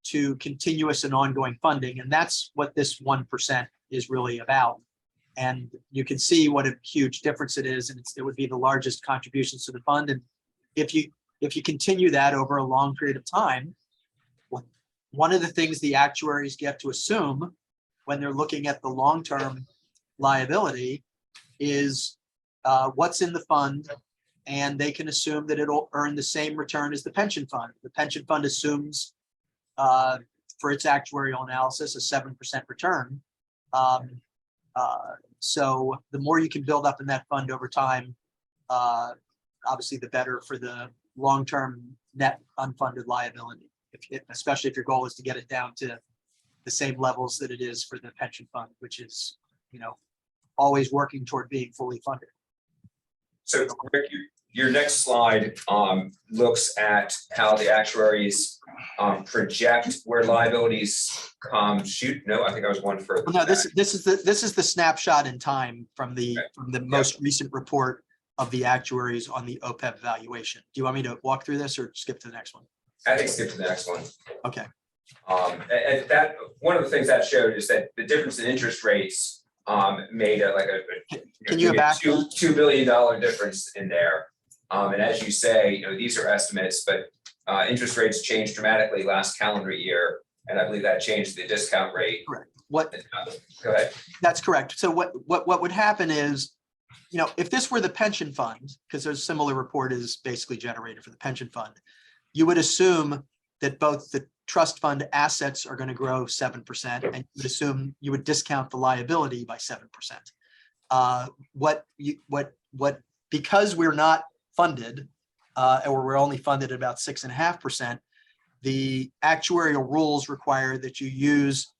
to continuous and ongoing funding. And that's what this 1% is really about. And you can see what a huge difference it is. And it would be the largest contributions to the fund. And if you continue that over a long period of time, one of the things the actuaries get to assume when they're looking at the long-term liability is what's in the fund, and they can assume that it'll earn the same return as the pension fund. The pension fund assumes for its actuarial analysis a 7% return. So the more you can build up in that fund over time, obviously the better for the long-term net unfunded liability, especially if your goal is to get it down to the same levels that it is for the pension fund, which is, always working toward being fully funded. so Rick, your next slide looks at how the actuaries project where liabilities shoot. No, I think I was one further. No, back. this is the snapshot in time from the most recent report of the actuaries on the OPEB valuation. Do you want me to walk through this or skip to the next one? I think skip to the next one. Okay. And that one of the things that showed is that the difference in interest rates made Can you go back? $2 billion difference in there. And as you say, these are estimates, but interest rates changed dramatically last calendar year, and I believe that changed the discount rate. Correct. Go ahead. That's correct. So what would happen is if this were the pension fund, because a similar report is basically generated for the pension fund, you would assume that both the trust fund assets are going to grow 7%, and you would assume you would discount the liability by 7%. Because we're not funded, or we're only funded at about 6.5%, the actuarial rules require that you use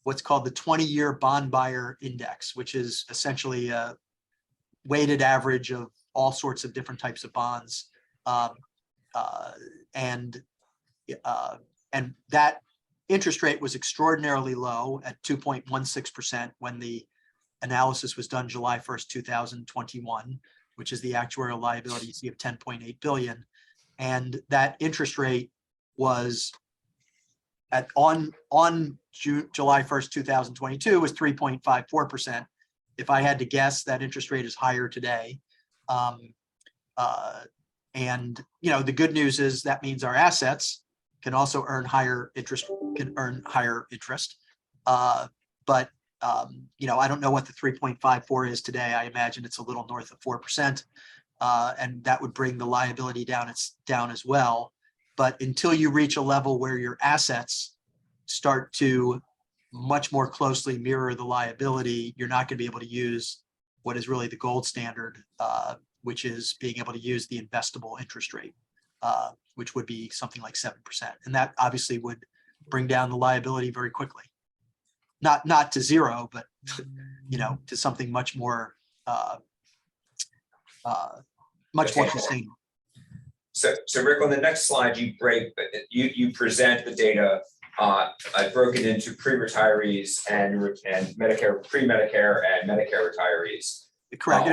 what's called the 20-year bond buyer index, which is essentially a weighted average of all sorts of different types of bonds. And that interest rate was extraordinarily low at 2.16% when the analysis was done July 1st, 2021, which is the actuarial liability you see of 10.8 billion. And that interest rate was on July 1st, 2022 was 3.54%. If I had to guess, that interest rate is higher today. And the good news is that means our assets can also earn higher interest, But I don't know what the 3.54 is today. I imagine it's a little north of 4%. And that would bring the liability down as well. But until you reach a level where your assets start to much more closely mirror the liability, you're not going to be able to use what is really the gold standard, which is being able to use the investable interest rate, which would be something like 7%. And that obviously would bring down the liability very quickly. Not to zero, but to something much more sustainable. So Rick, on the next slide, you present the data broken into pre-retirees and Medicare, pre-Medicare and Medicare retirees. Correct.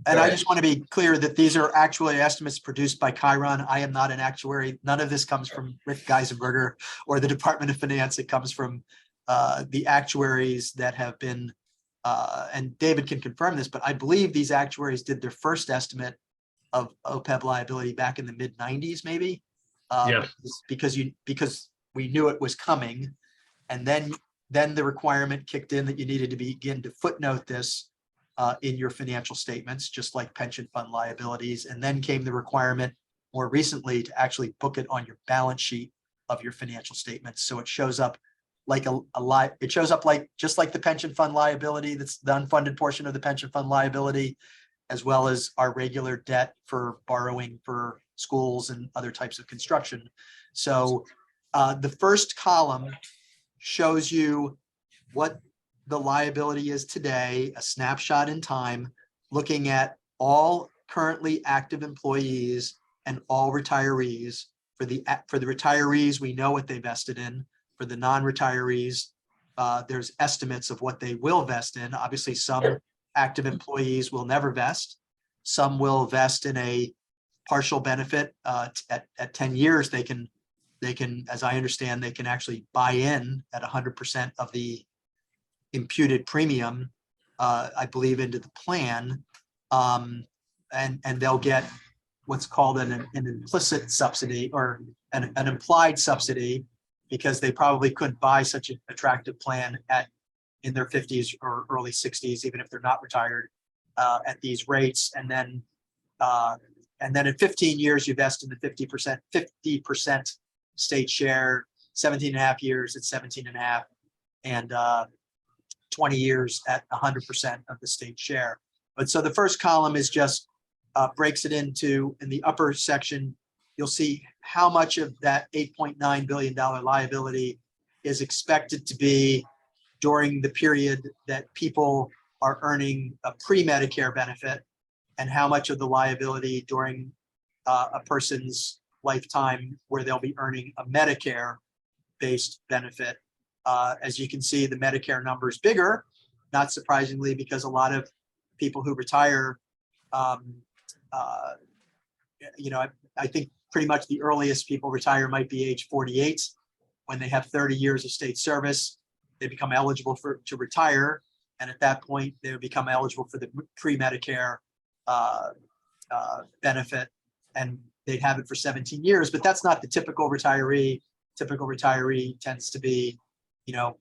I just want to be clear that these are actually estimates produced by Chiron. I am not an actuary. None of this comes from Rick Geisenberger or the Department of Finance. It comes from the actuaries that have been, and David can confirm this, but I believe these actuaries did their first estimate of OPEB liability back in the mid 90s, maybe. Yes. Because we knew it was coming, and then the requirement kicked in that you needed to begin to footnote this in your financial statements, just like pension fund liabilities. And then came the requirement more recently to actually book it on your balance sheet of your financial statements. So it shows up like just like the pension fund liability, that's the unfunded portion of the pension fund liability, as well as our regular debt for borrowing for schools and other types of construction. So the first column shows you what the liability is today, a snapshot in time, looking at all currently active employees and all retirees. For the retirees, we know what they vested in. For the non-retirees, there's estimates of what they will vest in. Obviously, some active employees will never vest. Some will vest in a partial benefit. At 10 years, they can, as I understand, they can actually buy in at 100% of the imputed premium, I believe, into the plan, and they'll get what's called an implicit subsidy or an implied subsidy, because they probably couldn't buy such an attractive plan in their 50s or early 60s, even if they're not retired, at these rates. And then in 15 years, you vest in the 50% state share, 17 and a half years at 17 and a half, and 20 years at 100% of the state share. But so the first column is just breaks it into, in the upper section, you'll see how much of that $8.9 billion liability is expected to be during the period that people are earning a pre-Medicare benefit, and how much of the liability during a person's lifetime where they'll be earning a Medicare-based benefit. As you can see, the Medicare number is bigger, not surprisingly, because a lot of people who retire, I think pretty much the earliest people retire might be age 48. When they have 30 years of state service, they become eligible to retire. And at that point, they become eligible for the pre-Medicare benefit, and they'd have it for 17 years. But that's not the typical retiree. Typical retiree tends to be,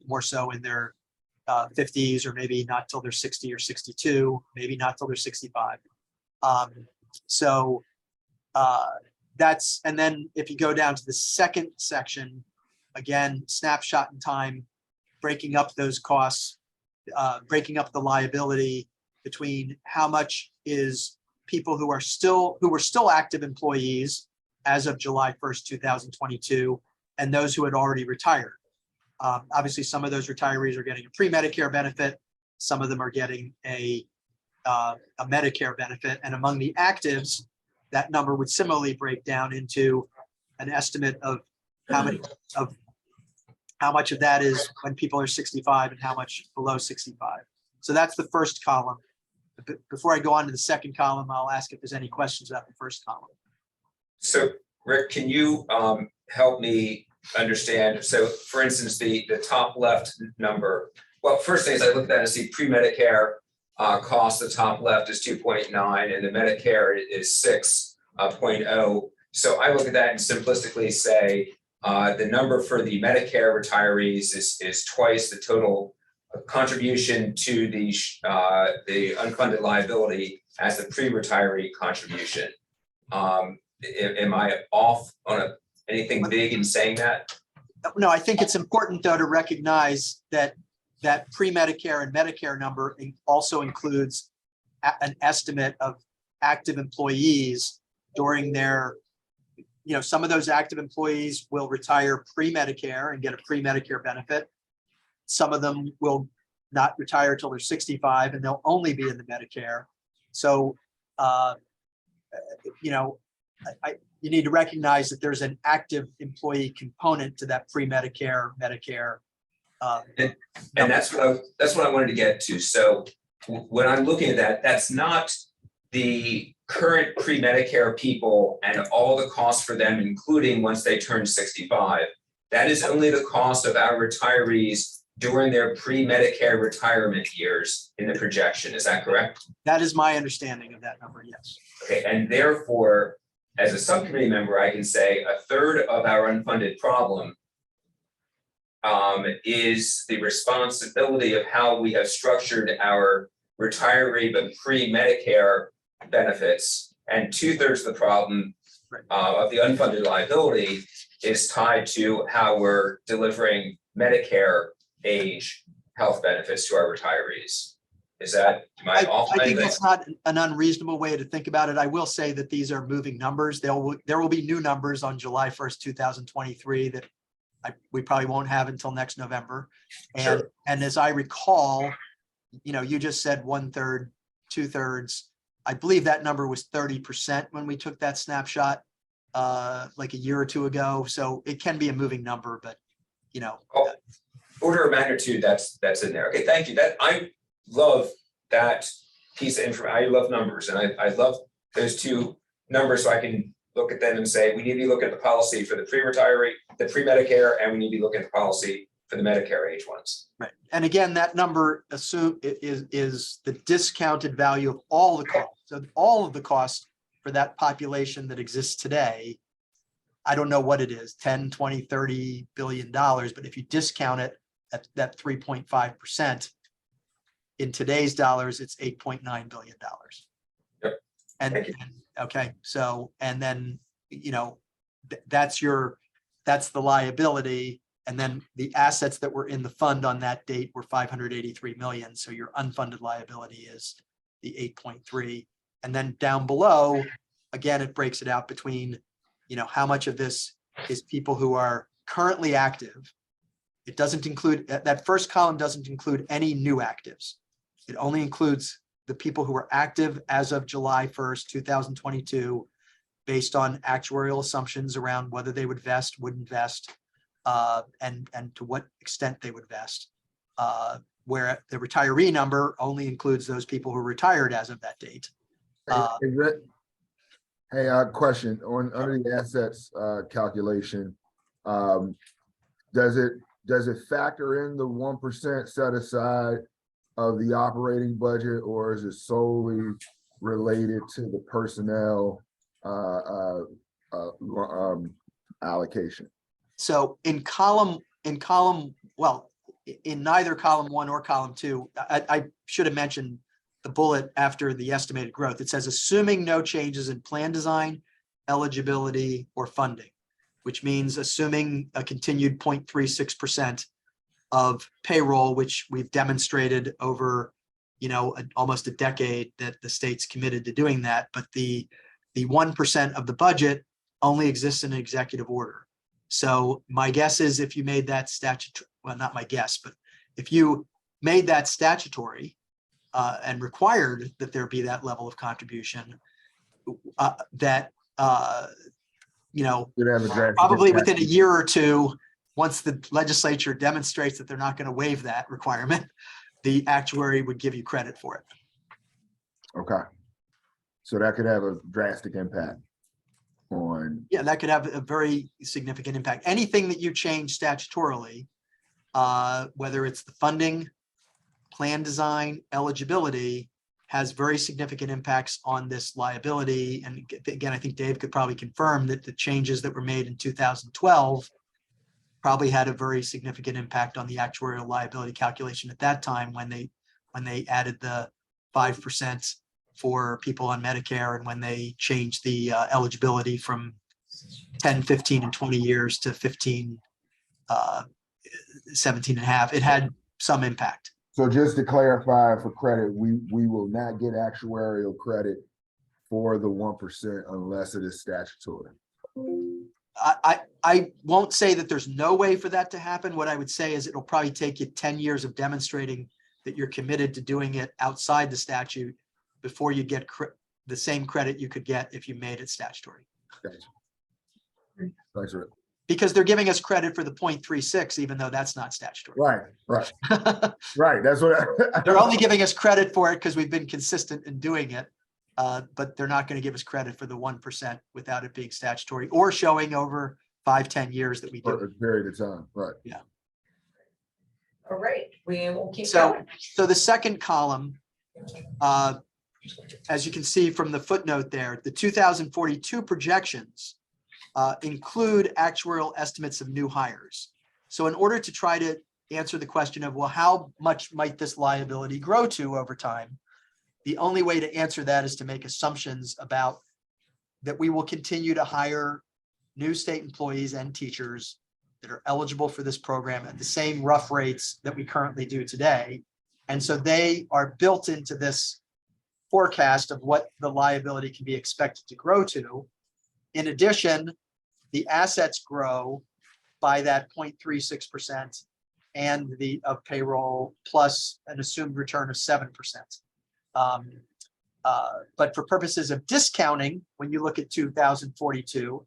more so in their 50s, or maybe not till they're 60 or 62, maybe not till they're 65. So that's, and then if you go down to the second section, again, snapshot in time, breaking up those costs, breaking up the liability between how much is people who were still active employees as of July 1st, 2022, and those who had already retired. Obviously, some of those retirees are getting a pre-Medicare benefit. Some of them are getting a Medicare benefit. And among the actives, that number would similarly break down into an estimate of how much of that is when people are 65 and how much below 65. So that's the first column. Before I go on to the second column, I'll ask if there's any questions about the first column. So Rick, can you help me understand? So for instance, the top left number, well, first thing is I look at that and see pre-Medicare cost, the top left is 2.9 and the Medicare is 6.0. So I look at that and simplistically say the number for the Medicare retirees is twice the total contribution to the unfunded liability as the pre-retiree contribution. Am I off on anything big in saying that? No, I think it's important though to recognize that that pre-Medicare and Medicare number also includes an estimate of active employees during their, some of those active employees will retire pre-Medicare and get a pre-Medicare benefit. Some of them will not retire till they're 65 and they'll only be in the Medicare. So, you need to recognize that there's an active employee component to that pre-Medicare, Medicare. And that's what I wanted to get to. So when I'm looking at that, that's not the current pre-Medicare people and all the costs for them, including once they turn 65. That is only the cost of our retirees during their pre-Medicare retirement years in the projection. Is that correct? That is my understanding of that number, yes. Okay, and therefore, as a subcommittee member, I can say a third of our unfunded problem is the responsibility of how we have structured our retiree but pre-Medicare benefits, and 2/3 of the problem of the unfunded liability is tied to how we're delivering Medicare age health benefits to our retirees. Is that, am I off? I think that's not an unreasonable way to think about it. I will say that these are moving numbers. There will be new numbers on July 1st, 2023 that we probably won't have until next November. And, Sure. And as I recall, you just said 1/3, 2/3. I believe that number was 30% when we took that snapshot like a year or two ago. So it can be a moving number, but Order of magnitude, that's in there. Okay, thank you. That I love that piece of information. I love numbers, and I love those two numbers, so I can look at them and say we need to be looking at the policy for the pre-retiree, the pre-Medicare, and we need to be looking at the policy for the Medicare age ones. right. And again, that number is the discounted value of all the costs. So all of the costs for that population that exists today, I don't know what it is, 10, 20, 30 billion dollars, but if you discount it at that 3.5%, in today's dollars, it's $8.9 billion. Yep. And okay, so, and then, that's the liability. And then the assets that were in the fund on that date were 583 million. So your unfunded liability is the 8.3. And then down below, again, it breaks it out between, how much of this is people who are currently active. It doesn't include, that first column doesn't include any new actives. It only includes the people who are active as of July 1st, 2022, based on actuarial assumptions around whether they would vest, wouldn't vest, and to what extent they would vest. Where the retiree number only includes those people who retired as of that date. Hey, question on under the assets calculation. Does it factor in the 1% set aside of the operating budget, or is it solely related to the personnel allocation? So in column, well, in neither column 1 or column 2, I should have mentioned the bullet after the estimated growth. It says, assuming no changes in plan design, eligibility, or funding, which means assuming a continued 0.36% of payroll, which we've demonstrated over, almost a decade that the state's committed to doing that. But the 1% of the budget only exists in an executive order. So my guess is if you made that statutory, well, not my guess, but if you made that statutory and required that there be that level of contribution, You'd have a drastic probably impact. within a year or two, once the legislature demonstrates that they're not going to waive that requirement, the actuary would give you credit for it. Okay. So that could have a drastic impact on, Yeah, that could have a very significant impact. Anything that you change statutorily, whether it's the funding, plan design, eligibility, has very significant impacts on this liability. And again, I think Dave could probably confirm that the changes that were made in 2012 probably had a very significant impact on the actuarial liability calculation at that time when they added the 5% for people on Medicare and when they changed the eligibility from 10, 15, and 20 years to 15, 17 and a half. It had some impact. so just to clarify for credit, we will not get actuarial credit for the 1% unless it is statutory. I won't say that there's no way for that to happen. What I would say is it'll probably take you 10 years of demonstrating that you're committed to doing it outside the statute before you get the same credit you could get if you made it statutory. Gotcha. Thanks, Rick. Because they're giving us credit for the 0.36, even though that's not statutory. Right. Right. That's what They're only giving us credit for it because we've been consistent in doing it. But they're not going to give us credit for the 1% without it being statutory or showing over 5-10 years that we do for it. a period of time, right? Yeah. All right, we will keep So, going. so the second column, as you can see from the footnote there, the 2042 projections include actuarial estimates of new hires. So in order to try to answer the question of, well, how much might this liability grow to over time? The only way to answer that is to make assumptions about that we will continue to hire new state employees and teachers that are eligible for this program at the same rough rates that we currently do today. And so they are built into this forecast of what the liability can be expected to grow to. In addition, the assets grow by that 0.36% and the of payroll plus an assumed return of 7%. But for purposes of discounting, when you look at 2042,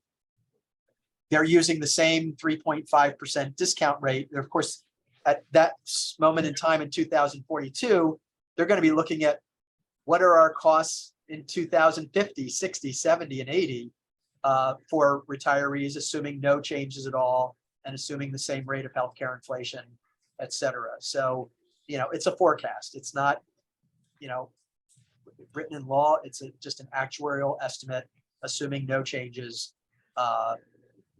they're using the same 3.5% discount rate. Of course, at that moment in time in 2042, they're going to be looking at what are our costs in 2050, 60, 70, and 80 for retirees, assuming no changes at all and assuming the same rate of healthcare inflation, et cetera. So, it's a forecast. It's not, written in law. It's just an actuarial estimate, assuming no changes,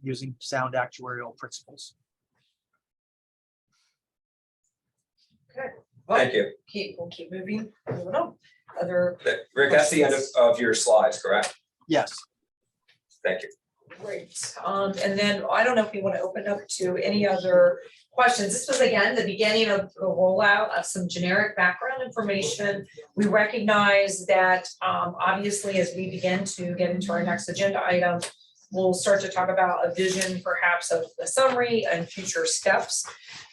using sound actuarial principles. Okay. Thank you. We'll keep moving on. Other Rick, that's the end of your slides, correct? Yes. Thank you. Great. And then I don't know if you want to open up to any other questions. This was again the beginning of the rollout of some generic background information. We recognize that obviously as we begin to get into our next agenda item, we'll start to talk about a vision perhaps of the summary and future steps.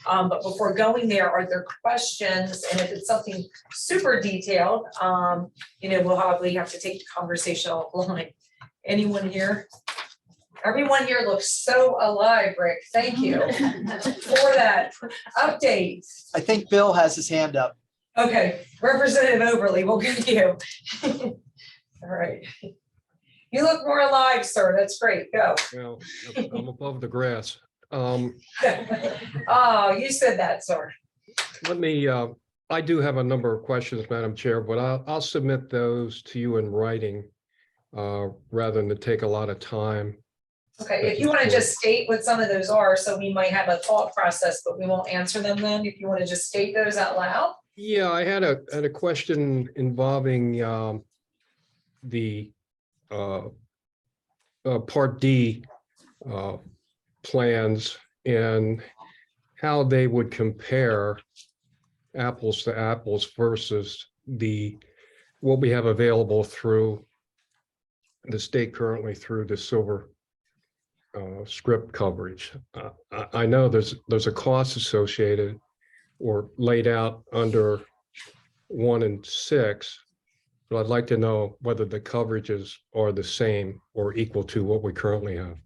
But before going there, are there questions? And if it's something super detailed, we'll probably have to take the conversation offline. Anyone here? Everyone here looks so alive, Rick. Thank you for that update. I think Bill has his hand up. Okay, Representative Overly, we'll get you. All right. You look more alive, sir. That's great. Go. Well, I'm above the grass. Oh, you said that, sir. Let me, I do have a number of questions, Madam Chair, but I'll submit those to you in writing rather than to take a lot of time. Okay, if you want to just state what some of those are, so we might have a thought process, but we won't answer them then, if you want to just state those out loud. Yeah, I had a question involving the Part D plans and how they would compare apples to apples versus what we have available through the state currently through the silver script coverage. I know there's a cost associated or laid out under 1 and 6, but I'd like to know whether the coverages are the same or equal to what we currently have.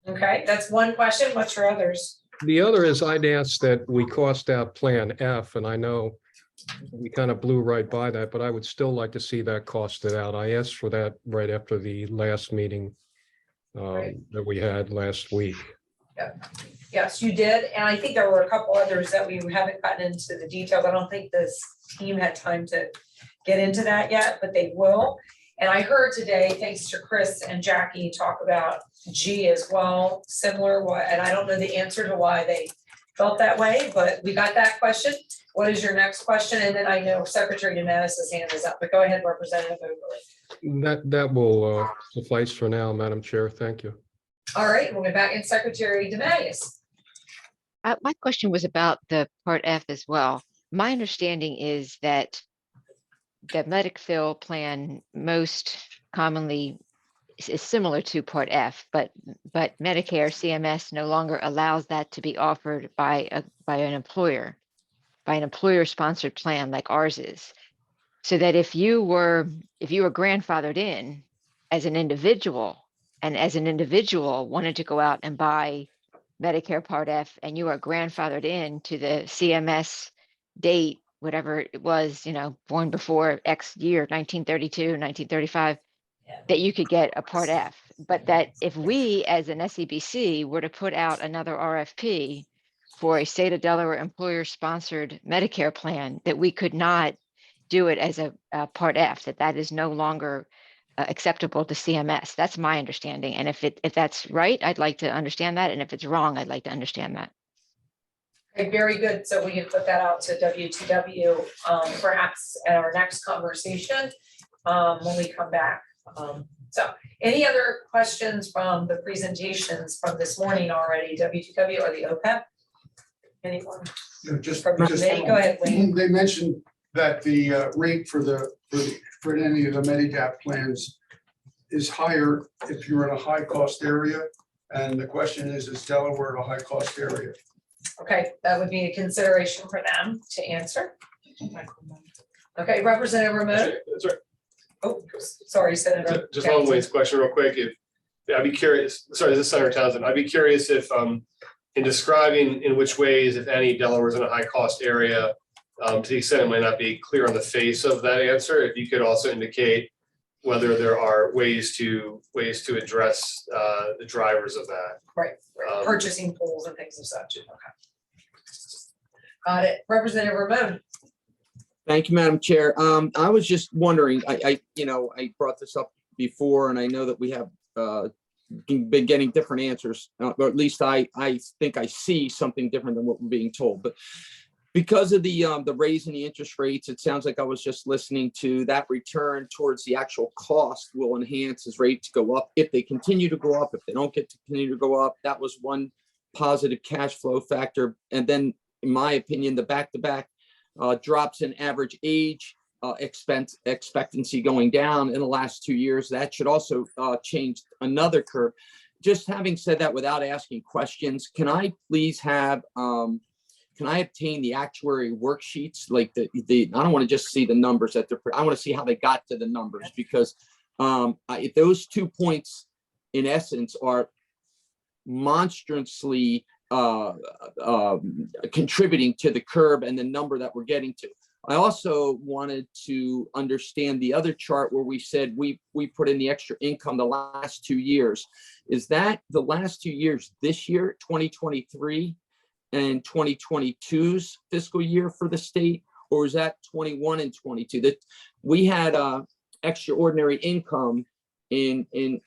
Okay, that's one question. What's your others? The other is I'd ask that we cost out Plan F, and I know we kind of blew right by that, but I would still like to see that costed out. I asked for that right after the last meeting that we had last week. Yes, you did. And I think there were a couple others that we haven't gotten into the details. I don't think this team had time to get into that yet, but they will. And I heard today, thanks to Chris and Jackie, talk about G as well, similar, and I don't know the answer to why they felt that way, but we got that question. What is your next question? And then I know Secretary Dematteis's hand is up, but go ahead, Representative Overley. That will suffice for now, Madam Chair. Thank you. All right, we'll get back in Secretary DeMatteis. My question was about the Part F as well. My understanding is that the Medicaid plan most commonly is similar to Part F, but Medicare CMS no longer allows that to be offered by an employer sponsored plan like ours is. So that if you were grandfathered in as an individual, and as an individual wanted to go out and buy Medicare Part F, and you are grandfathered in to the CMS date, whatever it was, born before X year, 1932, 1935, that you could get a Part F. But that if we as an SEBC were to put out another RFP for a state of Delaware employer sponsored Medicare plan, that we could not do it as a Part F, that is no longer acceptable to CMS. That's my understanding. And if that's right, I'd like to understand that. And if it's wrong, I'd like to understand that. Okay, very good. So we can put that out to WTW perhaps at our next conversation when we come back. So any other questions from the presentations from this morning already, WTW or the OPEB? Anyone? No, just From the committee? Go ahead, Wayne. they mentioned that the rate for any of the Medigap plans is higher if you're in a high cost area. And the question is Delaware a high cost area? Okay, that would be a consideration for them to answer. Okay, Representative Ramon. That's right. Oh, sorry, Senator. Just on Wayne's question real quick, I'd be curious, sorry, this is Senator Townsend. I'd be curious if in describing in which ways, if any, Delaware is in a high cost area, to the extent it might not be clear on the face of that answer, if you could also indicate whether there are ways to address the drivers of that. Right, purchasing pools and things of such. Okay. Got it. Representative Ramon. Thank you, Madam Chair. I was just wondering, I brought this up before, and I know that we have been getting different answers, or at least I think I see something different than what we're being told. But because of the raise in the interest rates, it sounds like I was just listening to that return towards the actual cost will enhance as rates go up. If they continue to go up, if they don't get to continue to go up, that was one positive cash flow factor. And then, in my opinion, the back-to-back drops in average age expectancy going down in the last 2 years. That should also change another curve. Just having said that, without asking questions, can I please have, can I obtain the actuary worksheets? Like I don't want to just see the numbers that I want to see how they got to the numbers, because if those 2 points in essence are monstrously contributing to the curve and the number that we're getting to. I also wanted to understand the other chart where we said we put in the extra income the last 2 years. Is that the last 2 years, this year, 2023 and 2022's fiscal year for the state, or is that 21 and 22? That we had extraordinary income in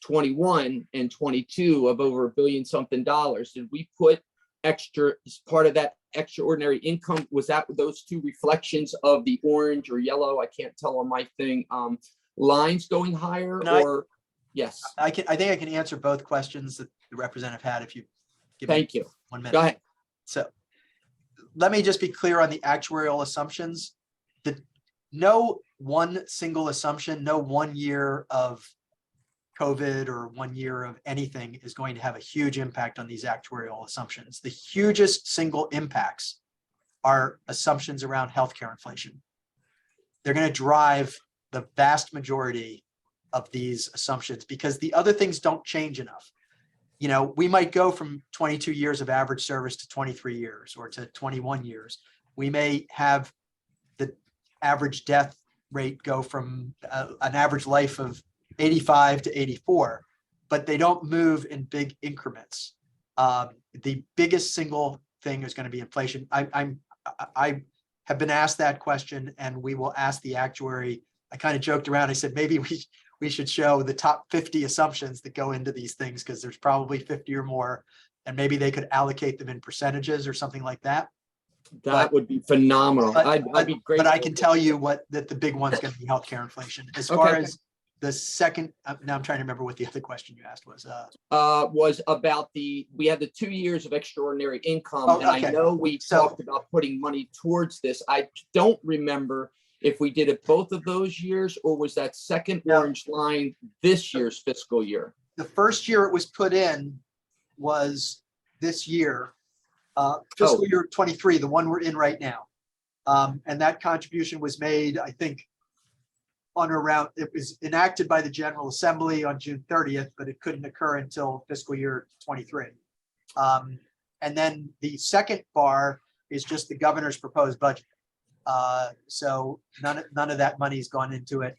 21 and 22 of over $1 billion something. Did we put extra as part of that extraordinary income? Was that those two reflections of the orange or yellow? I can't tell on my thing. Lines going higher or yes? I think I can answer both questions that the representative had if you give me Thank you. 1 minute. Go ahead. So let me just be clear on the actuarial assumptions. No one single assumption, no 1 year of COVID or 1 year of anything is going to have a huge impact on these actuarial assumptions. The hugest single impacts are assumptions around healthcare inflation. They're going to drive the vast majority of these assumptions because the other things don't change enough. You know, we might go from 22 years of average service to 23 years or to 21 years. We may have the average death rate go from an average life of 85 to 84, but they don't move in big increments. The biggest single thing is going to be inflation. I have been asked that question, and we will ask the actuary. I kind of joked around. I said maybe we should show the top 50 assumptions that go into these things because there's probably 50 or more, and maybe they could allocate them in percentages or something like that. That would be phenomenal. I'd be great. But I can tell you that the big one's going to be healthcare inflation. As far as the second, now I'm trying to remember what the other question you asked was. Was about we had the 2 years of extraordinary income, and I know we talked about putting money towards this. I don't remember if we did it both of those years, or was that second orange line this year's fiscal year? The first year it was put in was this year, fiscal year 23, the one we're in right now. And that contribution was made, I think, on around, it was enacted by the General Assembly on June 30th, but it couldn't occur until fiscal year 23. And then the second bar is just the governor's proposed budget. So none of that money's gone into it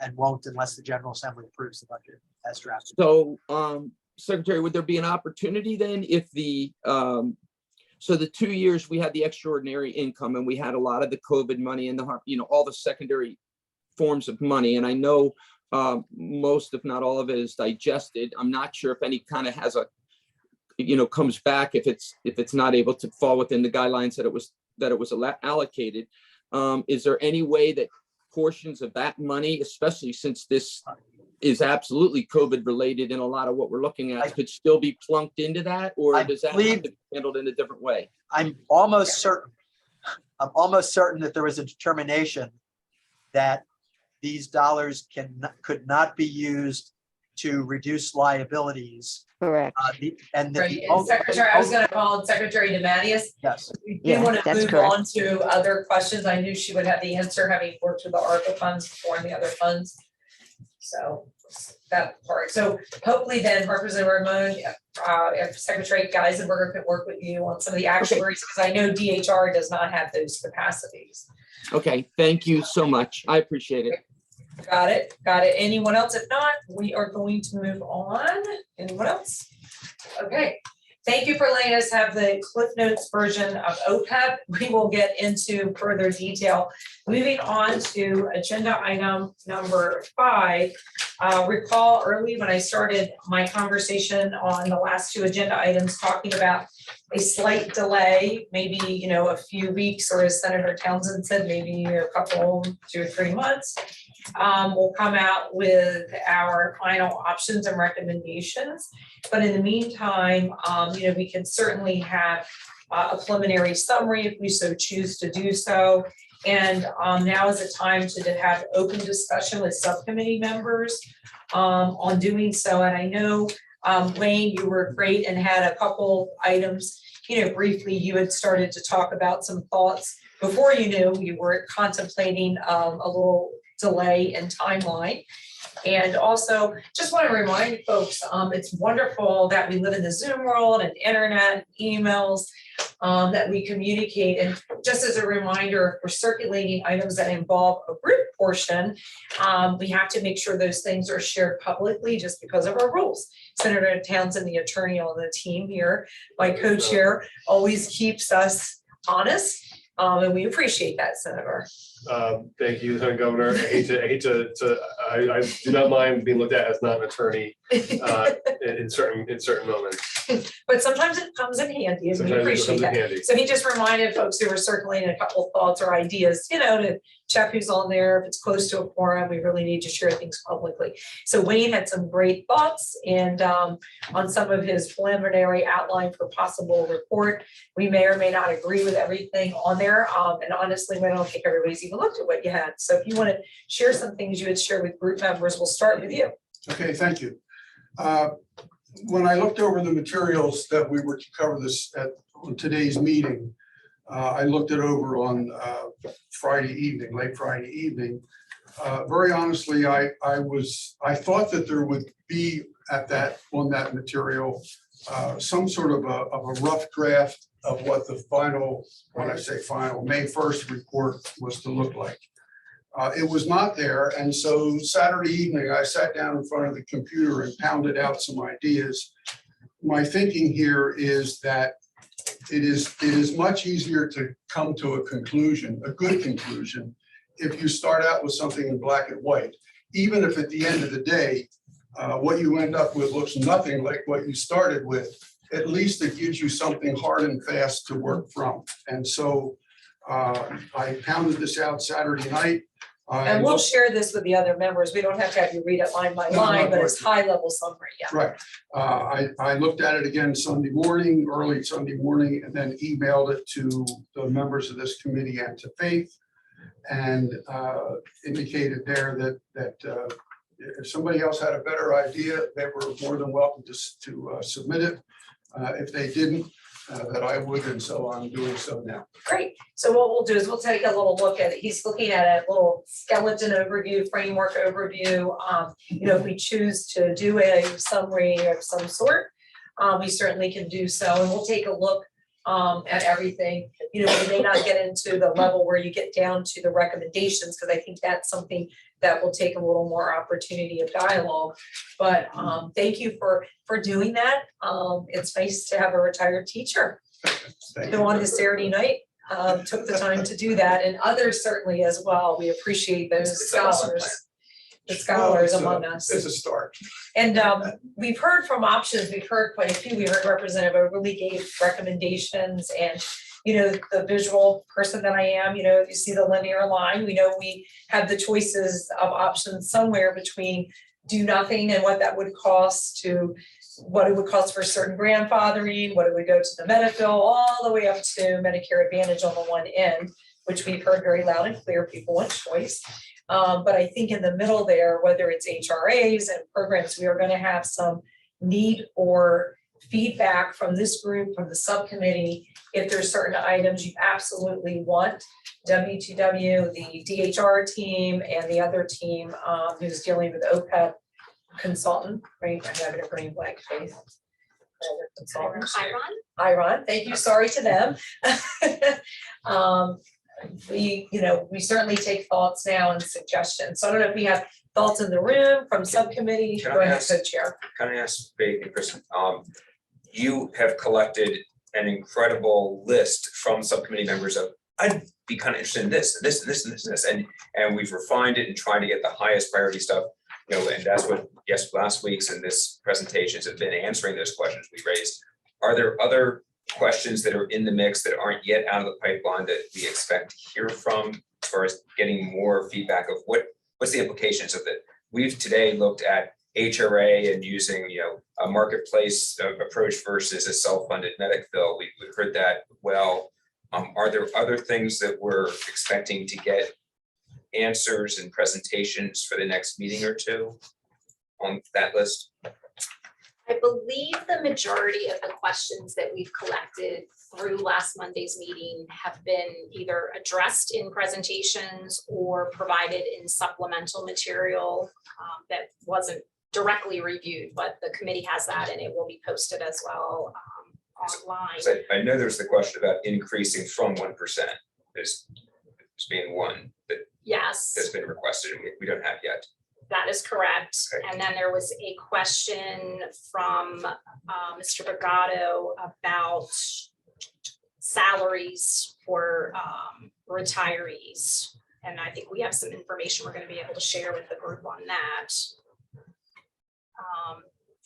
and won't unless the General Assembly approves the budget as drafted. So, Secretary, would there be an opportunity then if so the 2 years we had the extraordinary income and we had a lot of the COVID money and all the secondary forms of money, and I know most, if not all of it, is digested. I'm not sure if any kind of has comes back if it's not able to fall within the guidelines that it was allocated. Is there any way that portions of that money, especially since this is absolutely COVID related and a lot of what we're looking at, could still be plunked into that, or does that have to be handled in a different way? I'm almost certain that there was a determination that these dollars could not be used to reduce liabilities. Correct. Secretary, I was going to call Secretary DeMatteis. Yes. We do want to move on to other questions. I knew she would have the answer, having worked with the ARPA funds before and the other funds. So that part. So hopefully then Representative Ramon, if Secretary Geisenberger could work with you on some of the actuaries, because I know DHR does not have those capacities. Okay, thank you so much. I appreciate it. Got it. Anyone else? If not, we are going to move on. Anyone else? Okay. Thank you for letting us have the Cliff Notes version of OPEB. We will get into further detail. Moving on to agenda item number 5. Recall early when I started my conversation on the last 2 agenda items, talking about a slight delay, maybe a few weeks, or as Senator Townsend said, maybe a couple, 2 or 3 months. We'll come out with our final options and recommendations. But in the meantime, we can certainly have a preliminary summary if we so choose to do so. And now is the time to have open discussion with subcommittee members on doing so. And I know, Wayne, you were great and had a couple items, briefly you had started to talk about some thoughts before you were contemplating a little delay in timeline. And also just want to remind folks, it's wonderful that we live in the Zoom world and internet, emails, that we communicate. And just as a reminder, if we're circulating items that involve a group portion, we have to make sure those things are shared publicly just because of our rules. Senator Townsend, the attorney on the team here, my co-chair, always keeps us honest And we appreciate that, Senator. Thank you, Lieutenant Governor. I do not mind being looked at as not an attorney in certain moments. But sometimes it comes in handy, and we Sometimes it appreciate comes in that. handy. So he just reminded folks who were circulating a couple of thoughts or ideas, to check who's on there. If it's close to a quorum, we really need to share things publicly. So Wayne had some great thoughts and on some of his preliminary outline for possible report. We may or may not agree with everything on there. And honestly, I don't think everybody's even looked at what you had. So if you want to share some things you would share with group members, we'll start with you. Okay, thank you. When I looked over the materials that we were to cover this on today's meeting, I looked it over on Friday evening, late Friday evening. Very honestly, I thought that there would be on that material some sort of a rough draft of what the final, when I say final, May 1st report was to look like. It was not there, and so Saturday evening, I sat down in front of the computer and pounded out some ideas. My thinking here is that it is much easier to come to a conclusion, a good conclusion, if you start out with something in black and white. Even if at the end of the day, what you end up with looks nothing like what you started with, at least it gives you something hard and fast to work from. And so I pounded this out Saturday night. And we'll share this with the other members. We don't have to have you read it line by line, but it's high level summary, yeah. Right. I looked at it again Sunday morning, early Sunday morning, and then emailed it to the members of this committee and to Faith, and indicated there that if somebody else had a better idea, they were more than welcome to submit it. If they didn't, that I would, and so I'm doing so now. Great. So what we'll do is we'll take a little look at it. He's looking at a little skeleton overview, framework overview. If we choose to do a summary of some sort, we certainly can do so. And we'll take a look at everything. We may not get into the level where you get down to the recommendations, because I think that's something that will take a little more opportunity of dialogue. But thank you for doing that. It's nice to have a retired teacher go on this Saturday night. Took the time to do that, and others certainly as well. We appreciate those scholars. The scholars among us. It's a start. And we've heard from options, we've heard quite a few. We heard Representative Overly gave recommendations, and the visual person that I am, you see the linear line. We know we have the choices of options somewhere between do nothing and what that would cost to what it would cost for certain grandfathering, what it would go to the Medifill, all the way up to Medicare Advantage on the one end, which we've heard very loud and clear, people want choice. But I think in the middle there, whether it's HRAs and programs, we are going to have some need or feedback from this group, from the subcommittee, if there's certain items you absolutely want. W2W, the DHR team, and the other team who's dealing with OPEB consultant, right? I'm having a brain blank face. Iron, thank you, sorry to them. We certainly take thoughts now and suggestions. So I don't know if we have thoughts in the room from subcommittee. Go ahead, co-chair. Can I ask Faith and Kristen, you have collected an incredible list from subcommittee members of, I'd be kind of interested in this, and this, and this, and this, and this, and we've refined it and trying to get the highest priority stuff, and that's what, yes, last week's and this presentations have been answering those questions we raised. Are there other questions that are in the mix that aren't yet out of the pipeline that we expect to hear from, as far as getting more feedback of what's the implications of it? We've today looked at HRA and using a marketplace approach versus a self-funded Medifill. We've heard that well. Are there other things that we're expecting to get answers and presentations for the next meeting or two on that list? I believe the majority of the questions that we've collected through last Monday's meeting have been either addressed in presentations or provided in supplemental material that wasn't directly reviewed, but the committee has that and it will be posted as well online. So I know there's the question about increasing from 1% as being one that yes, has been requested and we don't have yet. That is correct. Okay. And then there was a question from Mr. Brigado about salaries for retirees. And I think we have some information we're going to be able to share with the group on that.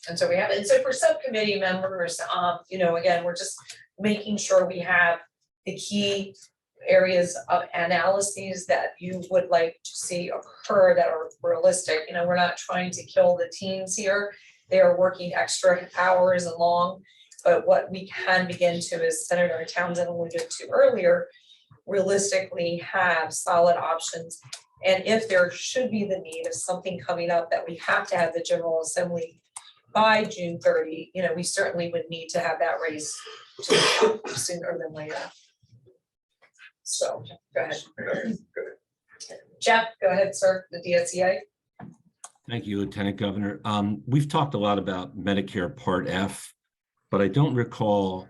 And so we have, and so for subcommittee members, again, we're just making sure we have the key areas of analyses that you would like to see occur that are realistic. We're not trying to kill the teams here. They are working extra hours and long, but what we can begin to, as Senator Townsend alluded to earlier, realistically have solid options. And if there should be the need of something coming up that we have to have the General Assembly by June 30, we certainly would need to have that raised sooner than later. So, go ahead. Jeff, go ahead, sir, the DSEA. Thank you, Lieutenant Governor. We've talked a lot about Medicare Part F, but I don't recall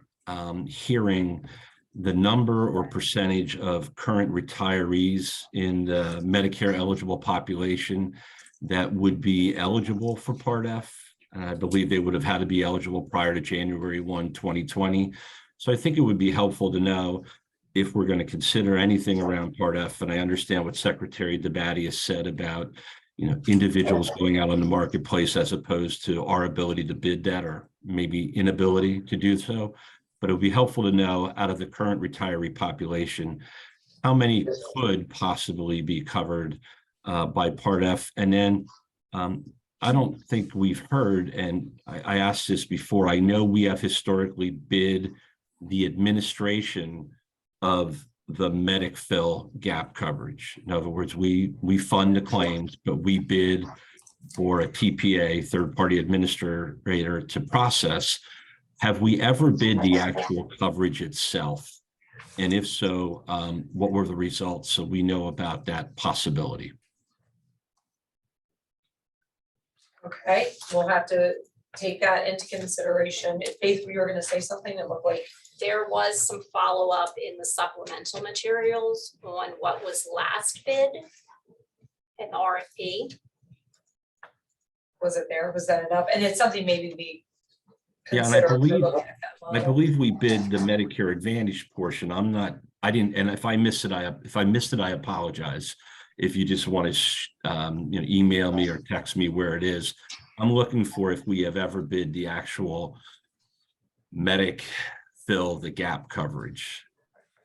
hearing the number or percentage of current retirees in the Medicare eligible population that would be eligible for Part F. And I believe they would have had to be eligible prior to January 1, 2020. So I think it would be helpful to know if we're going to consider anything around Part F. And I understand what Secretary DeBatti has said about, individuals going out on the marketplace as opposed to our ability to bid that, or maybe inability to do so. But it would be helpful to know, out of the current retiree population, how many could possibly be covered by Part F. And then I don't think we've heard, and I asked this before, I know we have historically bid the administration of the Medic-Fill gap coverage. In other words, we fund the claims, but we bid for a TPA, third-party administrator, to process. Have we ever bid the actual coverage itself? And if so, what were the results, so we know about that possibility? Okay, we'll have to take that into consideration. If Faith, you were going to say something that looked like. There was some follow-up in the supplemental materials on what was last bid in the RFP. Was it there? Was that enough? And it's something maybe to be. Yeah, and I believe we bid the Medicare Advantage portion. I didn't, and if I missed it, I apologize. If you just want to, email me or text me where it is. I'm looking for if we have ever bid the actual Medic-Fill the gap coverage.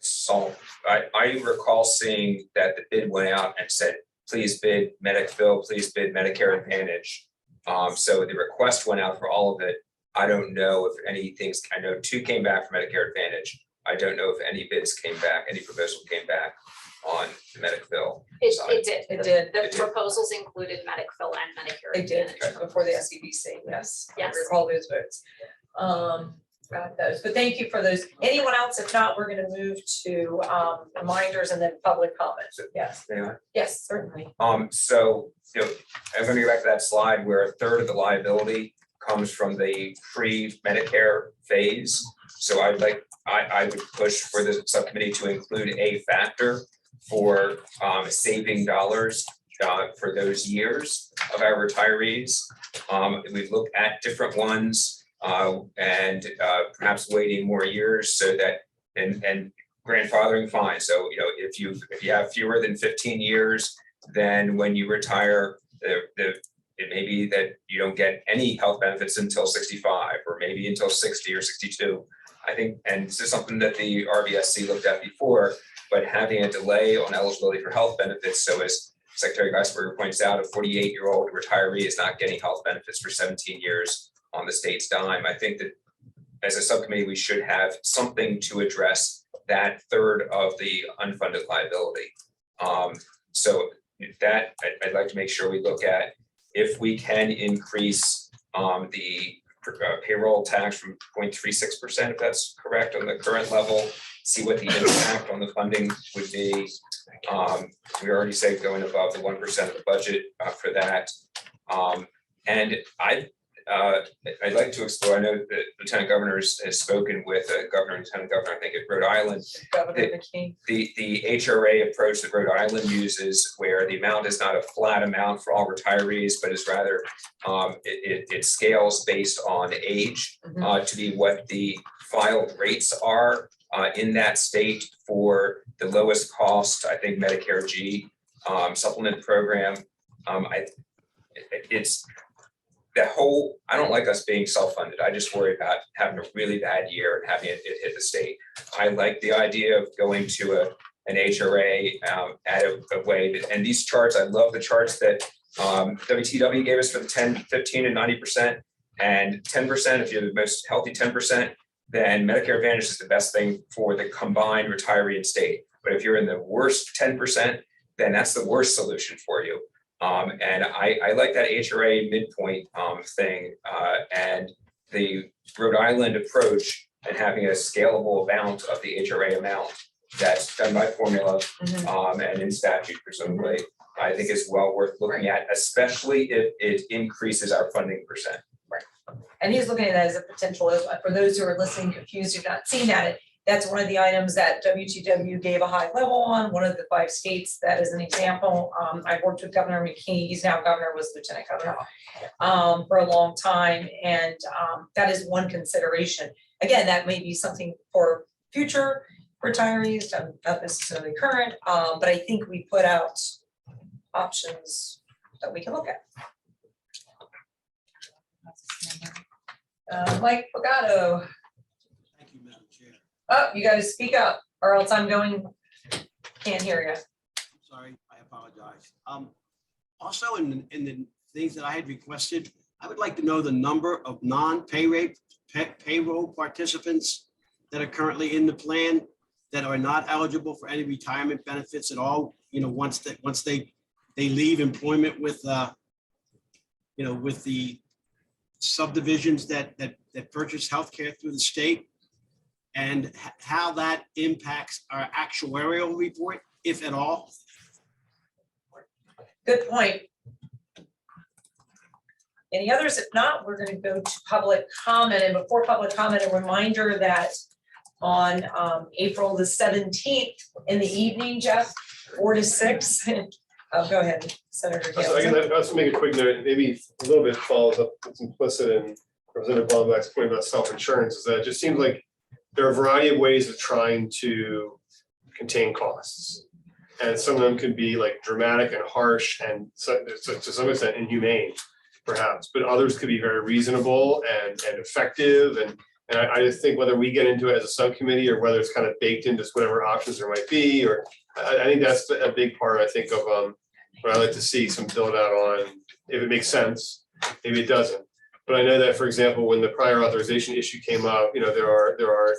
So I recall seeing that the bid went out and said, please bid Medic-Fill, please bid Medicare Advantage. So the request went out for all of it. I don't know if anything's, I know 2 came back for Medicare Advantage. I don't know if any bids came back, any proposal came back on the Medic-Fill. It did. The proposals included Medic-Fill and Medicare. They did Advantage. before the SEBC. Yes. Yes. I recall those votes. Got those, but thank you for those. Anyone else? If not, we're going to move to reminders and then public comments. Yes. Yeah. Yes, certainly. So, I'm going to go back to that slide where 1/3 of the liability comes from the pre-Medicare phase. So I would push for the subcommittee to include a factor for saving dollars for those years of our retirees. We've looked at different ones and perhaps waiting more years so that, and grandfathering fine. So, if you have fewer than 15 years, then when you retire, it may be that you don't get any health benefits until 65 or maybe until 60 or 62. I think, and this is something that the RVSC looked at before, but having a delay on eligibility for health benefits. So as Secretary Geisberger points out, a 48-year-old retiree is not getting health benefits for 17 years on the state's dime. I think that as a subcommittee, we should have something to address that 1/3 of the unfunded liability. So that I'd like to make sure we look at if we can increase the payroll tax from 0.36%, if that's correct, on the current level, see what the impact on the funding would be. We already said going above the 1% of the budget for that. And I'd like to explore, I know that Lieutenant Governor has spoken with Governor and Lieutenant Governor, I think at Rhode Island. Governor McKean. The HRA approach that Rhode Island uses, where the amount is not a flat amount for all retirees, but is rather it scales based on age to be what the filed rates are in that state for the lowest cost, I think Medicare G supplement program. It's the whole, I don't like us being self-funded. I just worry about having a really bad year and having it hit the state. I like the idea of going to an HRA at a way, and these charts, I love the charts that WTW gave us for the 10, 15, and 90%, and 10%, if you're the most healthy 10%, then Medicare Advantage is the best thing for the combined retiree and state. But if you're in the worst 10%, then that's the worst solution for you. And I like that HRA midpoint thing, and the Rhode Island approach and having a scalable amount of the HRA amount that's done by formula and in statute presumably, I think is well worth looking at, especially if it increases our funding percent. And he's looking at that as a potential, for those who are listening confused, who've not seen that, that's one of the items that WTW gave a high level on, one of the 5 states, that is an example. I've worked with Governor McKee, he's now governor, was lieutenant governor for a long time, and that is one consideration. Again, that may be something for future retirees, not necessarily current, but I think we put out options that we can look at. Mike Pagato. Thank you, Madam Chair. Oh, you gotta speak up or else I'm going, can't hear you. Sorry, I apologize. Also in the things that I had requested, I would like to know the number of non-payroll participants that are currently in the plan that are not eligible for any retirement benefits at all. You know, once they leave employment with with the subdivisions that purchase healthcare through the state, and how that impacts our actuarial report, if at all. Good point. Any others? If not, we're going to go to public comment. And before public comment, a reminder that on April the 17th in the evening, Jeff, 4 to 6. Go ahead, Senator So I Gale. can also make a quick note, maybe a little bit follows up what's implicit in Representative Blomback's point about self-insurance, is that it just seems like there are a variety of ways of trying to contain costs. And some of them could be like dramatic and harsh and to some extent inhumane, perhaps, but others could be very reasonable and effective. And I just think whether we get into it as a subcommittee or whether it's kind of baked into whatever options there might be, or I think that's a big part, I think, of what I like to see some build out on, if it makes sense, maybe it doesn't. But I know that, for example, when the prior authorization issue came up, there are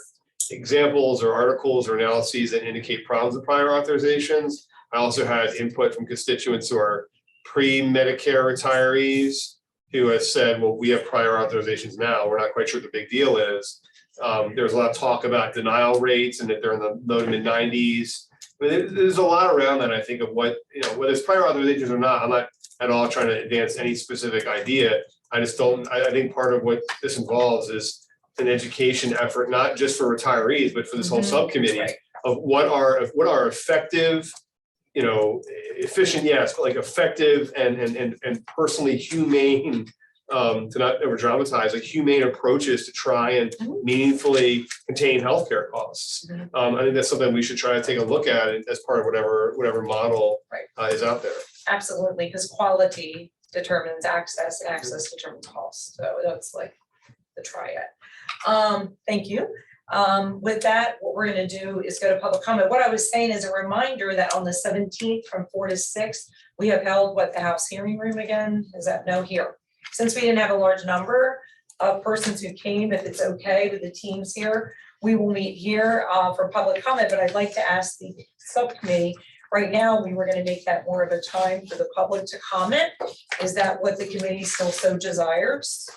examples or articles or analyses that indicate problems with prior authorizations. I also had input from constituents who are pre-Medicare retirees who have said, well, we have prior authorizations now. We're not quite sure what the big deal is. There's a lot of talk about denial rates and that they're in the low to mid 90s. I mean, there's a lot around that, I think, of what, whether it's prior authorizations or not. I'm not at all trying to advance any specific idea. I just don't, I think part of what this involves is an education effort, not just for retirees, but for this whole subcommittee of what are effective, efficient, yes, but like effective and personally humane, to not over dramatize, like humane approaches to try and meaningfully contain healthcare costs. I think that's something we should try to take a look at as part of whatever model is out there. Absolutely, because quality determines access and access determines cost. So that's like the triad. Thank you. With that, what we're going to do is go to public comment. What I was saying is a reminder that on the 17th from 4 to 6, we have held the House hearing room again. Is that no here? Since we didn't have a large number of persons who came, if it's okay with the teams here, we will meet here for public comment. But I'd like to ask the subcommittee. Right now, we were going to make that more of a time for the public to comment. Is that what the committee still so desires?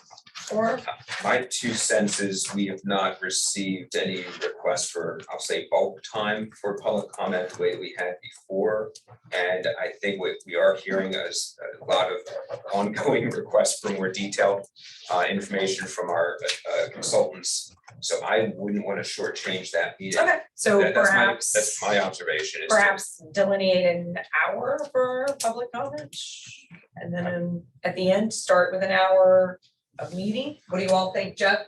Or my 2 cents is we have not received any requests for, I'll say, bulk time for public comment the way we had before. And I think what we are hearing is a lot of ongoing requests for more detailed information from our consultants. So I wouldn't want to shortchange that meeting. Okay, so perhaps that's my observation. Perhaps delineate an hour for public comment, and then at the end start with an hour of meeting. What do you all think, Jeff?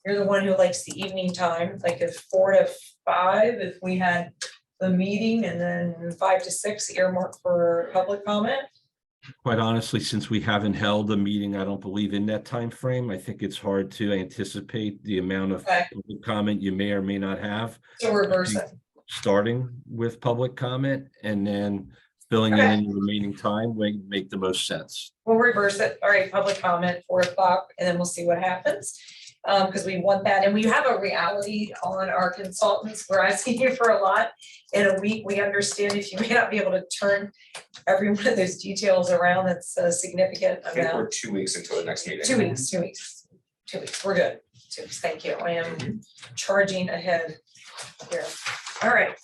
You're the one who likes the evening time, like if 4 to 5, if we had the meeting and then 5 to 6 earmarked for public comment. Quite honestly, since we haven't held a meeting, I don't believe in that time frame. I think it's hard to anticipate the amount of Okay. public comment you may or may not have. So reverse it. Starting with public comment and then filling Okay. in the remaining time would make the most sense. We'll reverse it. All right, public comment, 4 o'clock, and then we'll see what happens. Because we want that, and we have a reality on our consultants. We're asking you for a lot in a week. We understand if you may not be able to turn every one of those details around, that's a significant I think we're amount. 2 weeks until the next meeting. 2 weeks, 2 weeks, 2 weeks. We're good. 2 weeks. Thank you. I am charging ahead here. All right,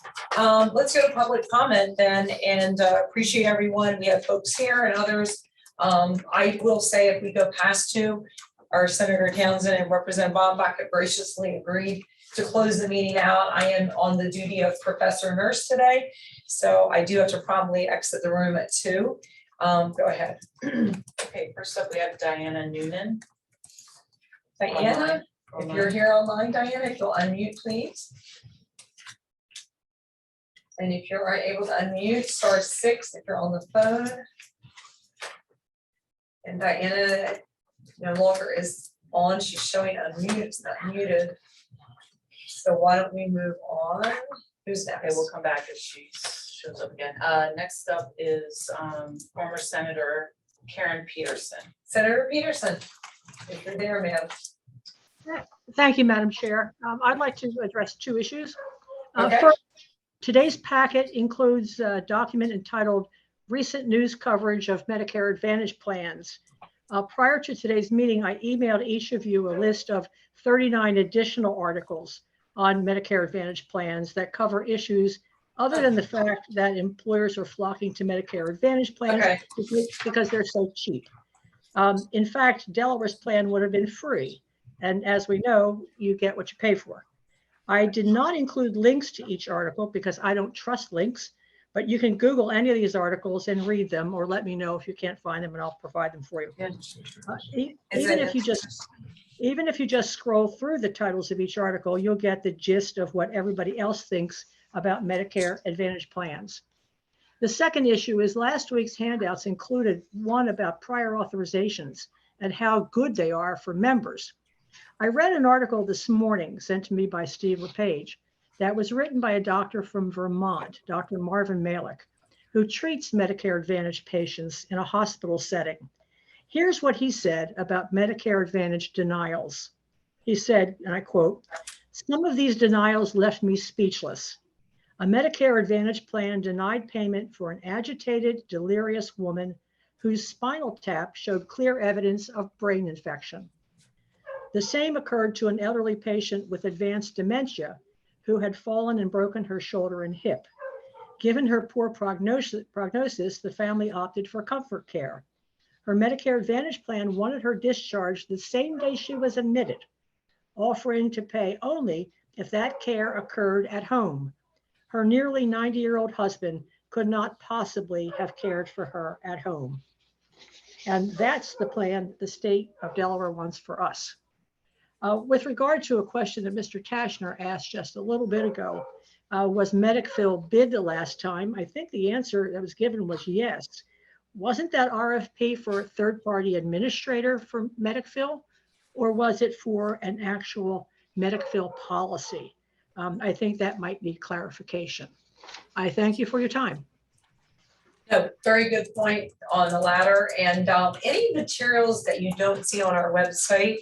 let's go to public comment then, and appreciate everyone. We have folks here and others. I will say if we go past 2, our Senator Townsend and Representative Bombach have graciously agreed to close the meeting out. I am on the duty of professor nurse today, so I do have to promptly exit the room at 2. Go ahead. Okay, first up, we have Diana Noonan. Diana, if you're here online, Diana, if you'll unmute, please. And if you're able to unmute, *6 if you're on the phone. And Diana no longer is on, she's showing unmuted, it's not muted. So why don't we move on? Who's Okay, next? we'll come back if she shows up again. Next up is former Senator Karen Peterson. Senator Peterson, if you're there, ma'am. Thank you, Madam Chair. I'd like to address 2 issues. Okay. First, today's packet includes a document entitled Recent News Coverage of Medicare Advantage Plans. Prior to today's meeting, I emailed each of you a list of 39 additional articles on Medicare Advantage plans that cover issues other than the fact that employers are flocking to Medicare Advantage plans because they're so cheap. In fact, Delaware's plan would have been free. And as we know, you get what you pay for. I did not include links to each article because I don't trust links, but you can Google any of these articles and read them, or let me know if you can't find them and I'll provide them for you. Even if you just scroll through the titles of each article, you'll get the gist of what everybody else thinks about Medicare Advantage plans. The second issue is last week's handouts included one about prior authorizations and how good they are for members. I read an article this morning sent to me by Steve LePage that was written by a doctor from Vermont, Dr. Marvin Malik, who treats Medicare Advantage patients in a hospital setting. Here's what he said about Medicare Advantage denials. He said, and I quote, "Some of these denials left me speechless. A Medicare Advantage plan denied payment for an agitated, delirious woman whose spinal tap showed clear evidence of brain infection. The same occurred to an elderly patient with advanced dementia who had fallen and broken her shoulder and hip. Given her poor prognosis, the family opted for comfort care. Her Medicare Advantage plan wanted her discharged the same day she was admitted, offering to pay only if that care occurred at home. Her nearly 90-year-old husband could not possibly have cared for her at home." And that's the plan the state of Delaware wants for us. With regard to a question that Mr. Tashner asked just a little bit ago, was Medicfill bid the last time? I think the answer that was given was yes. Wasn't that RFP for a third-party administrator for Medicfill, or was it for an actual Medicfill policy? I think that might need clarification. I thank you for your time. No, very good point on the latter. And any materials that you don't see on our website,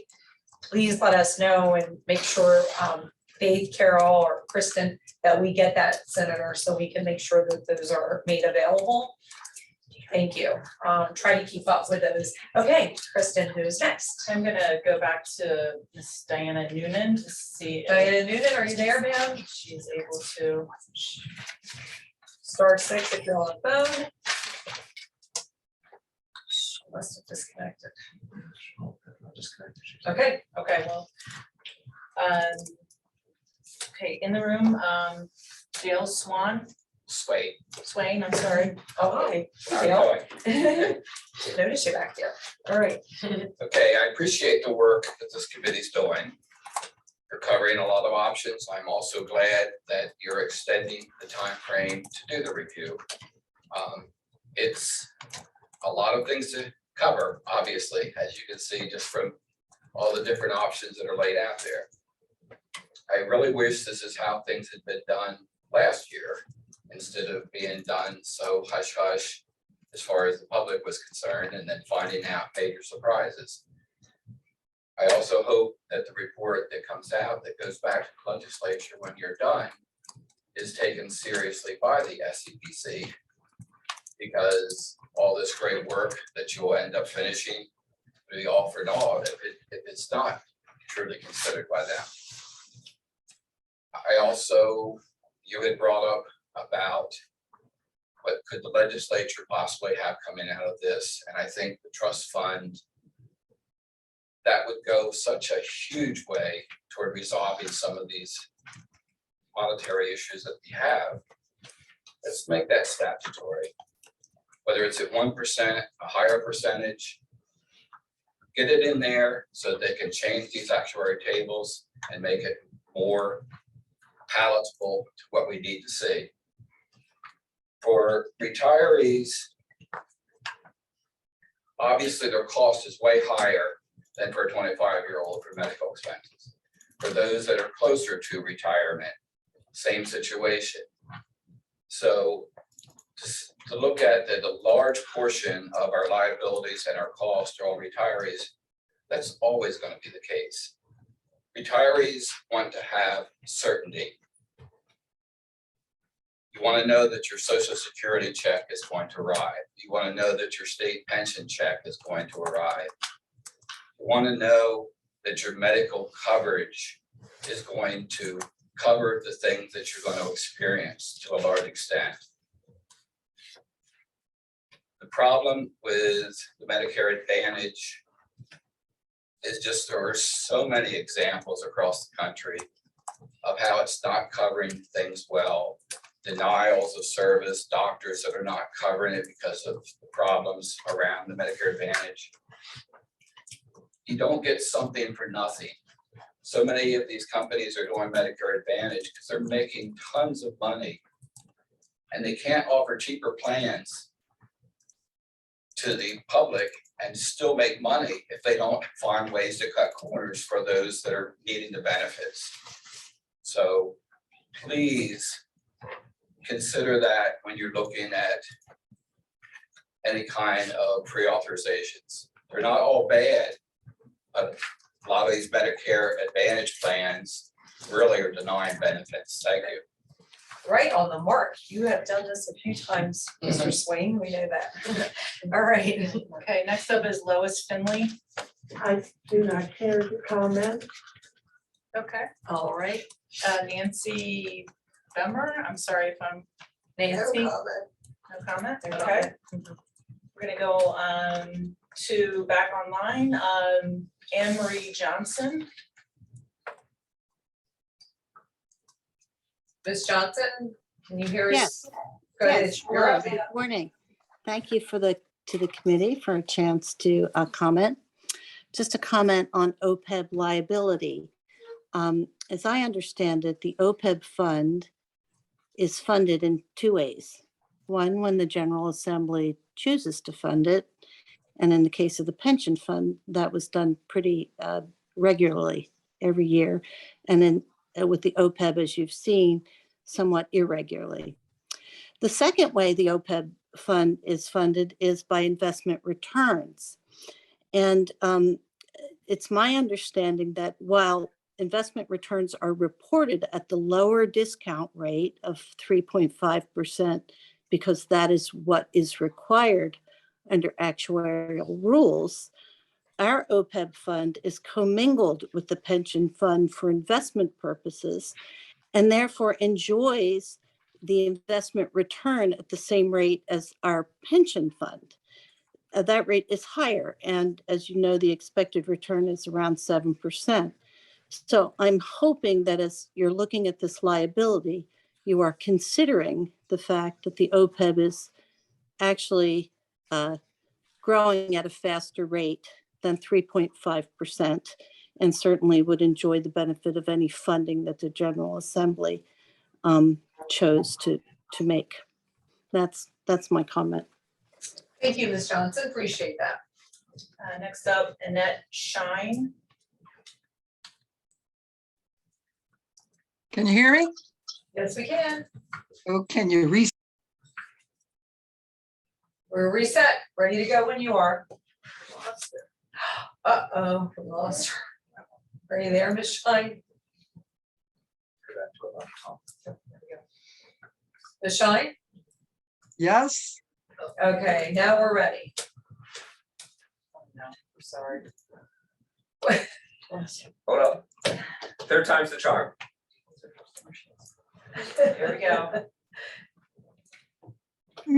please let us know and make sure Faith, Carol, or Kristen, that we get that, Senator, so we can make sure that those are made available. Thank you. Try to keep up with those. Okay, Kristen, who's next? I'm gonna go back to Miss Diana Noonan to see. Diana Noonan, are you there, ma'am? She's able to. *6 if you're on the phone. She must have disconnected. Okay, well. Okay, in the room, Dale Swain, I'm sorry. Okay. How Notice you back there. All right. Okay, I appreciate the work that this committee's doing. You're covering a lot of options. I'm also glad that you're extending the time frame to do the review. It's a lot of things to cover, obviously, as you can see, just from all the different options that are laid out there. I really wish this is how things had been done last year, instead of being done so hush hush as far as the public was concerned, and then finding out major surprises. I also hope that the report that comes out that goes back to the legislature when you're done is taken seriously by the SEBC, because all this great work that you'll end up finishing will be all for naught if it's not truly considered by them. I also, you had brought up about what could the legislature possibly have coming out of this, and I think the trust fund, that would go such a huge way toward resolving some of these monetary issues that we have. Let's make that statutory. Whether it's at 1%, a higher percentage, get it in there so they can change these actuary tables and make it more palatable to what we need to see. For retirees, obviously their cost is way higher than for a 25-year-old for medical expenses. For those that are closer to retirement, same situation. So to look at the large portion of our liabilities and our costs are all retirees, that's always going to be the case. Retirees want to have certainty. You want to know that your Social Security check is going to arrive. You want to know that your state pension check is going to arrive. You want to know that your medical coverage is going to cover the things that you're going to experience to a large extent. The problem with the Medicare Advantage is just there are so many examples across the country of how it's not covering things well. Denials of service, doctors that are not covering it because of the problems around the Medicare Advantage. You don't get something for nothing. So many of these companies are doing Medicare Advantage because they're making tons of money, and they can't offer cheaper plans to the public and still make money if they don't find ways to cut corners for those that are needing the benefits. So please consider that when you're looking at any kind of pre-authorizations. They're not all bad, but a lot of these Medicare Advantage plans really are denying benefits. Thank you. Right on the mark. You have done this a few times, Mr. Swain. We know that. All right. Okay, next up is Lois Finley. I do not care to comment. Okay, all right. Nancy Bemmer, I'm sorry if I'm Nancy. No comment, okay. We're gonna go to back online, Anne Marie Johnson. Ms. Johnson, can you hear us? Yes. Go ahead. Yes, You're hello, up. good morning. Thank you to the committee for a chance to comment. Just a comment on OPEB liability. As I understand it, the OPEB fund is funded in two ways. One, when the General Assembly chooses to fund it. And in the case of the pension fund, that was done pretty regularly every year. And then with the OPEB, as you've seen, somewhat irregularly. The second way the OPEB fund is funded is by investment returns. And it's my understanding that while investment returns are reported at the lower discount rate of 3.5%, because that is what is required under actuarial rules, our OPEB fund is commingled with the pension fund for investment purposes, and therefore enjoys the investment return at the same rate as our pension fund. That rate is higher, and as you know, the expected return is around 7%. So I'm hoping that as you're looking at this liability, you are considering the fact that the OPEB is actually growing at a faster rate than 3.5%, and certainly would enjoy the benefit of any funding that the General Assembly chose to make. That's my comment. Thank you, Ms. Johnson. Appreciate that. Next up, Annette Shine. Can you hear me? Yes, we can. Oh, can you reset? We're reset, ready to go when you are. Uh-oh, we lost her. Are you there, Ms. Shine? Ms. Shine? Yes. Okay, now we're ready. Oh, no, I'm sorry. Hold up. Third time's the charm. Here we go.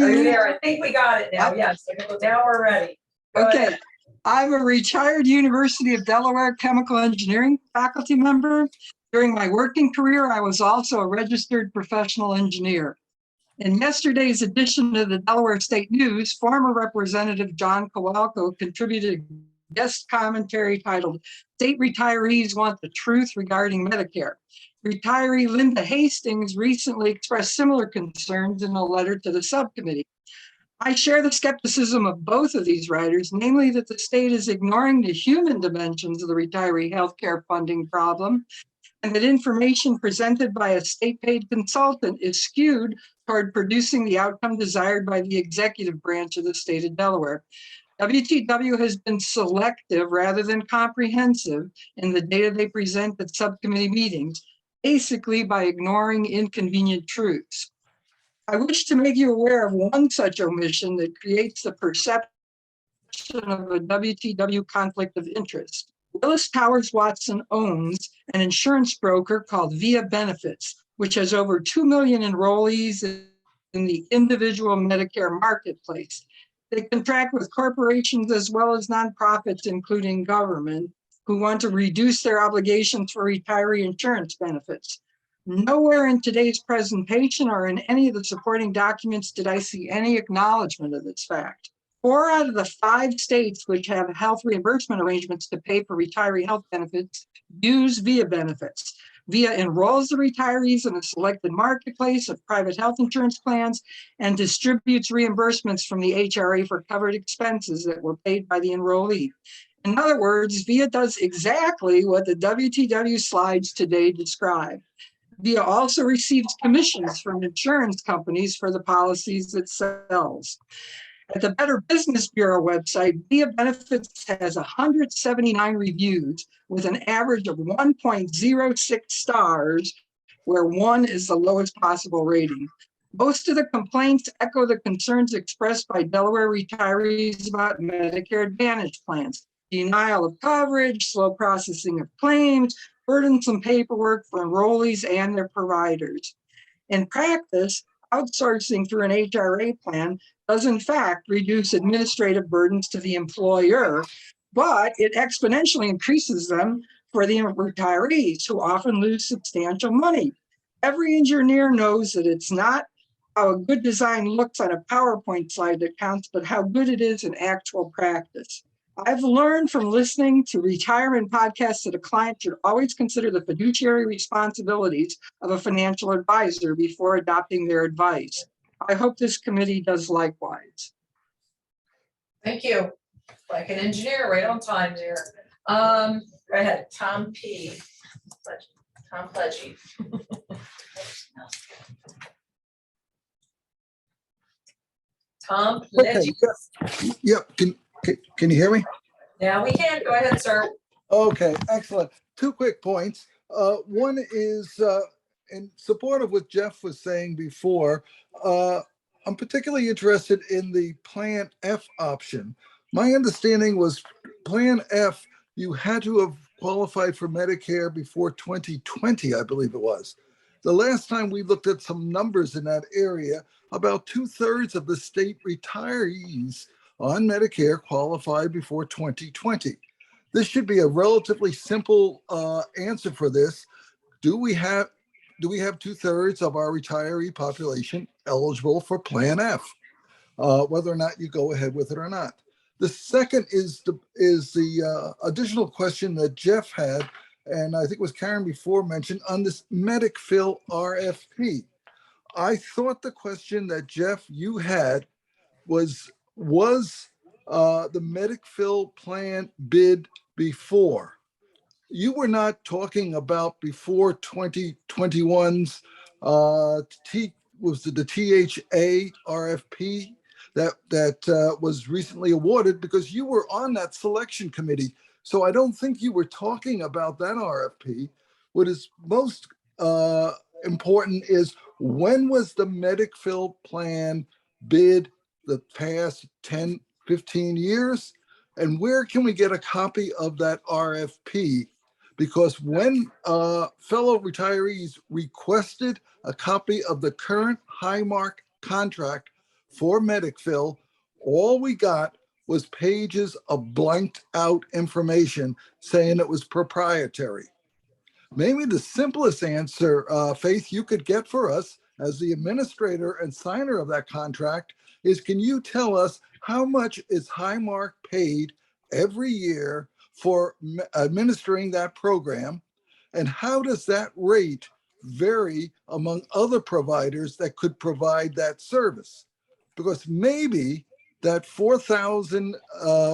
Are you there? I think we got it now. Yes, now we're ready. Go Okay. ahead. I'm a retired University of Delaware chemical engineering faculty member. During my working career, I was also a registered professional engineer. In yesterday's edition of the Delaware State News, former Representative John Kowalko contributed a guest commentary titled, "State Retirees Want the Truth Regarding Medicare." Retiree Linda Hastings recently expressed similar concerns in a letter to the subcommittee. I share the skepticism of both of these writers, namely that the state is ignoring the human dimensions of the retiree healthcare funding problem, and that information presented by a state-paid consultant is skewed toward producing the outcome desired by the executive branch of the state of Delaware. WTW has been selective rather than comprehensive in the data they present at subcommittee meetings, basically by ignoring inconvenient truths. I wish to make you aware of one such omission that creates the perception of a WTW conflict of interest. Willis Towers Watson owns an insurance broker called Via Benefits, which has over 2 million enrollees in the individual Medicare marketplace. They contract with corporations as well as nonprofits, including government, who want to reduce their obligations for retiree insurance benefits. Nowhere in today's presentation or in any of the supporting documents did I see any acknowledgement of this fact. 4 out of the 5 states which have health reimbursement arrangements to pay for retiree health benefits use Via Benefits. Via enrolls the retirees in a selected marketplace of private health insurance plans and distributes reimbursements from the HRA for covered expenses that were paid by the enrollee. In other words, Via does exactly what the WTW slides today describe. Via also receives commissions from insurance companies for the policies it sells. At the Better Business Bureau website, Via Benefits has 179 reviews with an average of 1.06 stars, where 1 is the lowest possible rating. Most of the complaints echo the concerns expressed by Delaware retirees about Medicare Advantage plans: denial of coverage, slow processing of claims, burdensome paperwork for enrollees and their providers. In practice, outsourcing through an HRA plan does in fact reduce administrative burdens to the employer, but it exponentially increases them for the retirees, who often lose substantial money. Every engineer knows that it's not how a good design looks on a PowerPoint slide that counts, but how good it is in actual practice. I've learned from listening to retirement podcasts that a client should always consider the fiduciary responsibilities of a financial advisor before adopting their advice. I hope this committee does likewise. Thank you. Like an engineer, right on time there. Go ahead, Tom P. Tom Pledgey. Tom Okay, Pledgey. yep, can you hear me? Now we can. Go ahead, sir. Okay, excellent. 2 quick points. One is in support of what Jeff was saying before. I'm particularly interested in the Plan F option. My understanding was Plan F, you had to have qualified for Medicare before 2020, I believe it was. The last time we looked at some numbers in that area, about 2/3 of the state retirees on Medicare qualified before 2020. This should be a relatively simple answer for this. Do we have 2/3 of our retiree population eligible for Plan F, whether or not you go ahead with it or not? The second is the additional question that Jeff had, and I think it was Karen before mentioned, on this MedicFill RFP. I thought the question that Jeff, you had was the MedicFill plan bid before? You were not talking about before 2021's was the THA RFP that was recently awarded, because you were on that selection committee. So I don't think you were talking about that RFP. What is most important is, when was the MedicFill plan bid the past 10, 15 years? And where can we get a copy of that RFP? Because when fellow retirees requested a copy of the current Highmark contract for MedicFill, all we got was pages of blanked out information saying it was proprietary. Maybe the simplest answer, Faith, you could get for us as the administrator and signer of that contract is, can you tell us how much is Highmark paid every year for administering that program? And how does that rate vary among other providers that could provide that service? Because maybe that $4,000,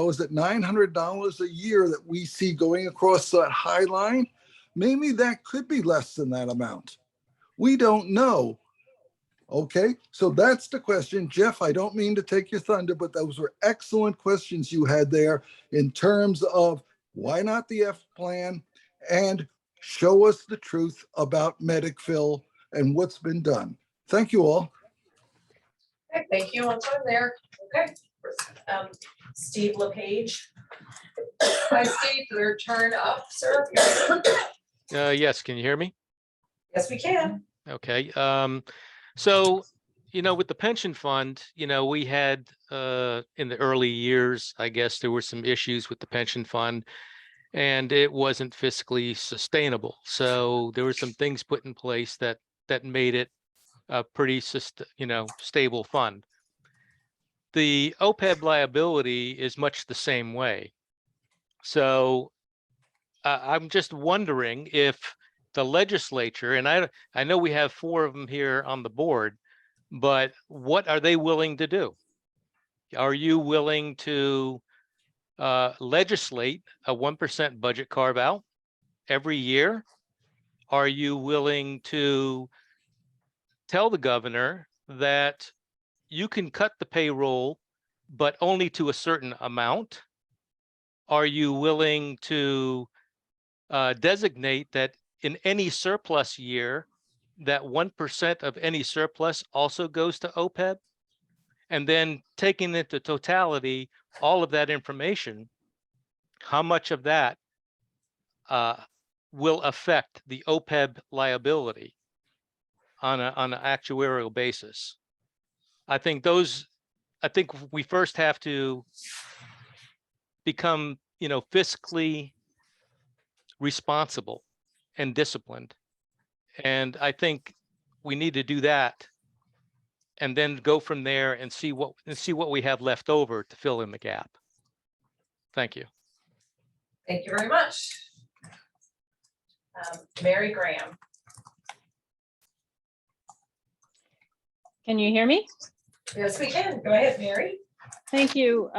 was it $900 a year that we see going across that high line, maybe that could be less than that amount. We don't know. Okay, so that's the question. Jeff, I don't mean to take your thunder, but those were excellent questions you had there in terms of why not the F plan, and show us the truth about MedicFill and what's been done. Thank you all. Okay, thank you on time there. Okay. Steve LePage. Hi, Steve, your turn up, sir. Yes, can you hear me? Yes, we can. Okay. So, with the pension fund, we had in the early years, I guess there were some issues with the pension fund, and it wasn't fiscally sustainable. So there were some things put in place that made it a pretty stable fund. The OPEB liability is much the same way. So I'm just wondering if the legislature, and I know we have 4 of them here on the board, but what are they willing to do? Are you willing to legislate a 1% budget carve out every year? Are you willing to tell the governor that you can cut the payroll, but only to a certain amount? Are you willing to designate that in any surplus year, that 1% of any surplus also goes to OPEB? And then taking into totality all of that information, how much of that will affect the OPEB liability on an actuarial basis? I think we first have to become, fiscally responsible and disciplined. And I think we need to do that, and then go from there and see what we have left over to fill in the gap. Thank you. Thank you very much. Mary Graham. Can you hear me? Yes, we can. Go ahead, Mary. Thank you,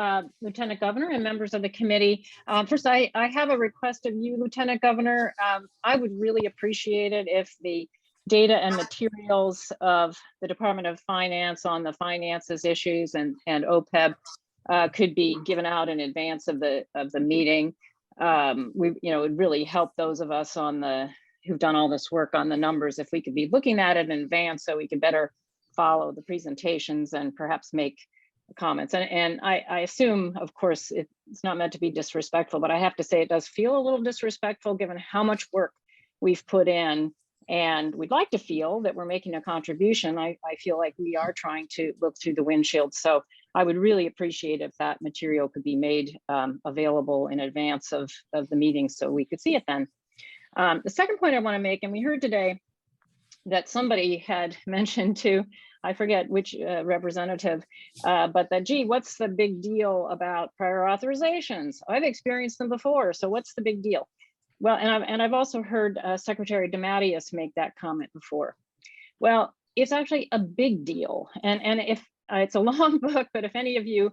Lieutenant Governor and members of the committee. First, I have a request of you, Lieutenant Governor. I would really appreciate it if the data and materials of the Department of Finance on the finances issues and OPEB could be given out in advance of the meeting. It would really help those of us who've done all this work on the numbers if we could be looking at it in advance, so we could better follow the presentations and perhaps make comments. And I assume, of course, it's not meant to be disrespectful, but I have to say it does feel a little disrespectful given how much work we've put in, and we'd like to feel that we're making a contribution. I feel like we are trying to look through the windshield. So I would really appreciate if that material could be made available in advance of the meeting so we could see it then. The second point I want to make, and we heard today that somebody had mentioned to, I forget which representative, but that, gee, what's the big deal about prior authorizations? I've experienced them before, so what's the big deal? Well, and I've also heard Secretary DeMatteis make that comment before. Well, it's actually a big deal. And if it's a long book, but if any of you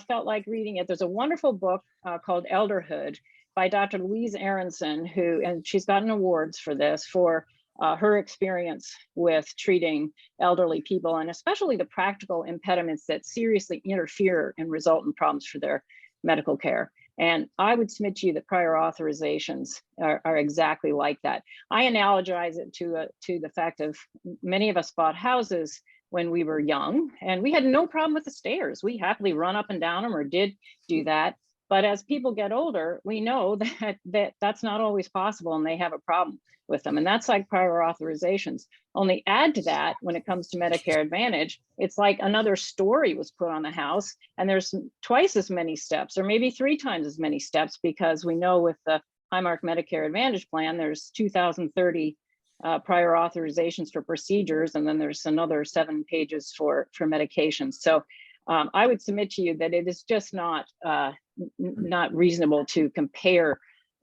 felt like reading it, there's a wonderful book called Elderhood by Dr. Louise Aronson, and she's gotten awards for this, for her experience with treating elderly people, and especially the practical impediments that seriously interfere and result in problems for their medical care. And I would submit to you that prior authorizations are exactly like that. I analogize it to the fact of many of us bought houses when we were young, and we had no problem with the stairs. We happily run up and down them, or did do that. But as people get older, we know that that's not always possible, and they have a problem with them. And that's like prior authorizations. Only add to that, when it comes to Medicare Advantage, it's like another story was put on the house, and there's twice as many steps, or maybe 3 times as many steps, because we know with the Highmark Medicare Advantage plan, there's 2,030 prior authorizations for procedures, and then there's another 7 pages for medications. So I would submit to you that it is just not reasonable to compare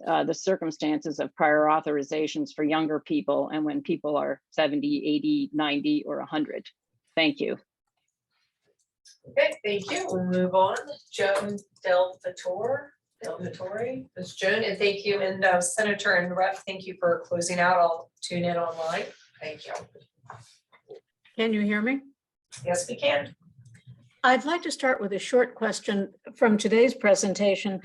the circumstances of prior authorizations for younger people and when people are 70, 80, 90, or 100. Thank you. Okay, thank you. We'll move on. Joan Del Vittore, Ms. Joan, and thank you. And Senator and Rep, thank you for closing out. I'll tune in online. Thank you. Can you hear me? Yes, we can. I'd like to start with a short question from today's presentation.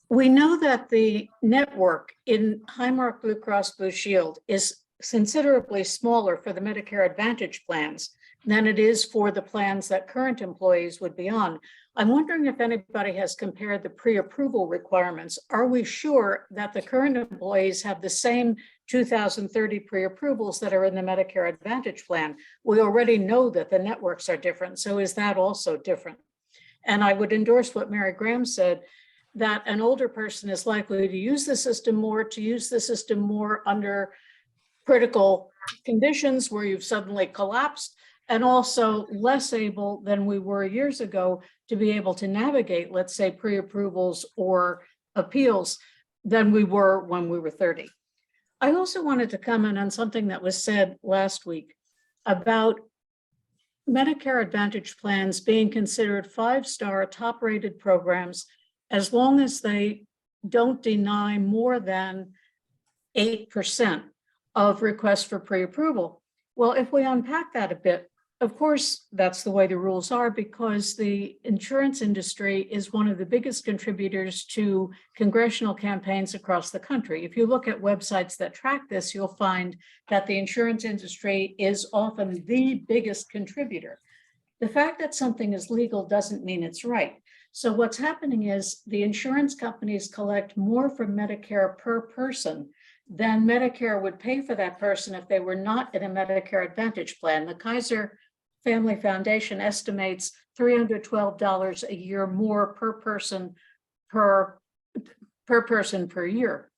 We know that the network in Highmark Blue Cross Blue Shield is considerably smaller for the Medicare Advantage plans than it is for the plans that current employees would be on. I'm wondering if anybody has compared the pre-approval requirements. Are we sure that the current employees have the same 2,030 pre-approvals that are in the Medicare Advantage plan? We already know that the networks are different, so is that also different? And I would endorse what Mary Graham said, that an older person is likely to use the system more, under critical conditions where you've suddenly collapsed, and also less able than we were years ago to be able to navigate, let's say, pre-approvals or appeals than we were when we were 30. I also wanted to comment on something that was said last week about Medicare Advantage plans being considered 5-star top-rated programs as long as they don't deny more than 8% of requests for pre-approval. Well, if we unpack that a bit, of course, that's the way the rules are, because the insurance industry is one of the biggest contributors to congressional campaigns across the country. If you look at websites that track this, you'll find that the insurance industry is often the biggest contributor. The fact that something is legal doesn't mean it's right. So what's happening is the insurance companies collect more from Medicare per person than Medicare would pay for that person if they were not in a Medicare Advantage plan. The Kaiser Family Foundation estimates $312 a year more per person per year.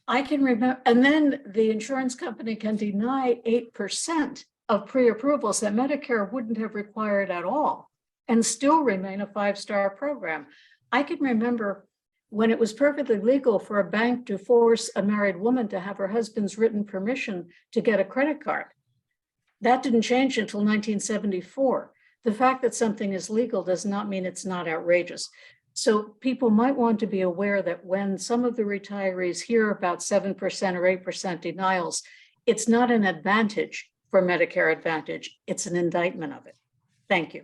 I can remember, and then the insurance company can deny 8% of pre-approvals that Medicare wouldn't have required at all, and still remain a 5-star program. I can remember when it was perfectly legal for a bank to force a married woman to have her husband's written permission to get a credit card. That didn't change until 1974. The fact that something is legal does not mean it's not outrageous. So people might want to be aware that when some of the retirees hear about 7% or 8% denials, it's not an advantage for Medicare Advantage, it's an indictment of it. Thank you.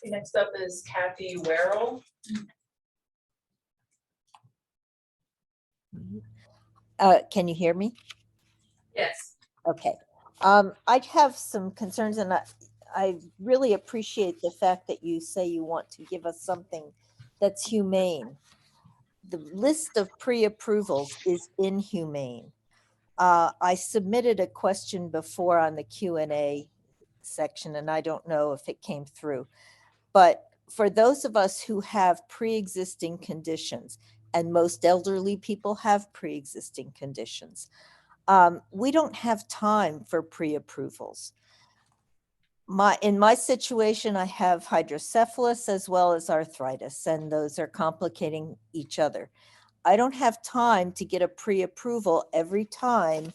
Next up is Kathy Werrell. Can you hear me? Yes. Okay. I have some concerns, and I really appreciate the fact that you say you want to give us something that's humane. The list of pre-approvals is inhumane. I submitted a question before on the Q&A section, and I don't know if it came through. But for those of us who have pre-existing conditions, and most elderly people have pre-existing conditions, We don't have time for pre-approvals. In my situation, I have hydrocephalus as well as arthritis, and those are complicating each other. I don't have time to get a pre-approval every time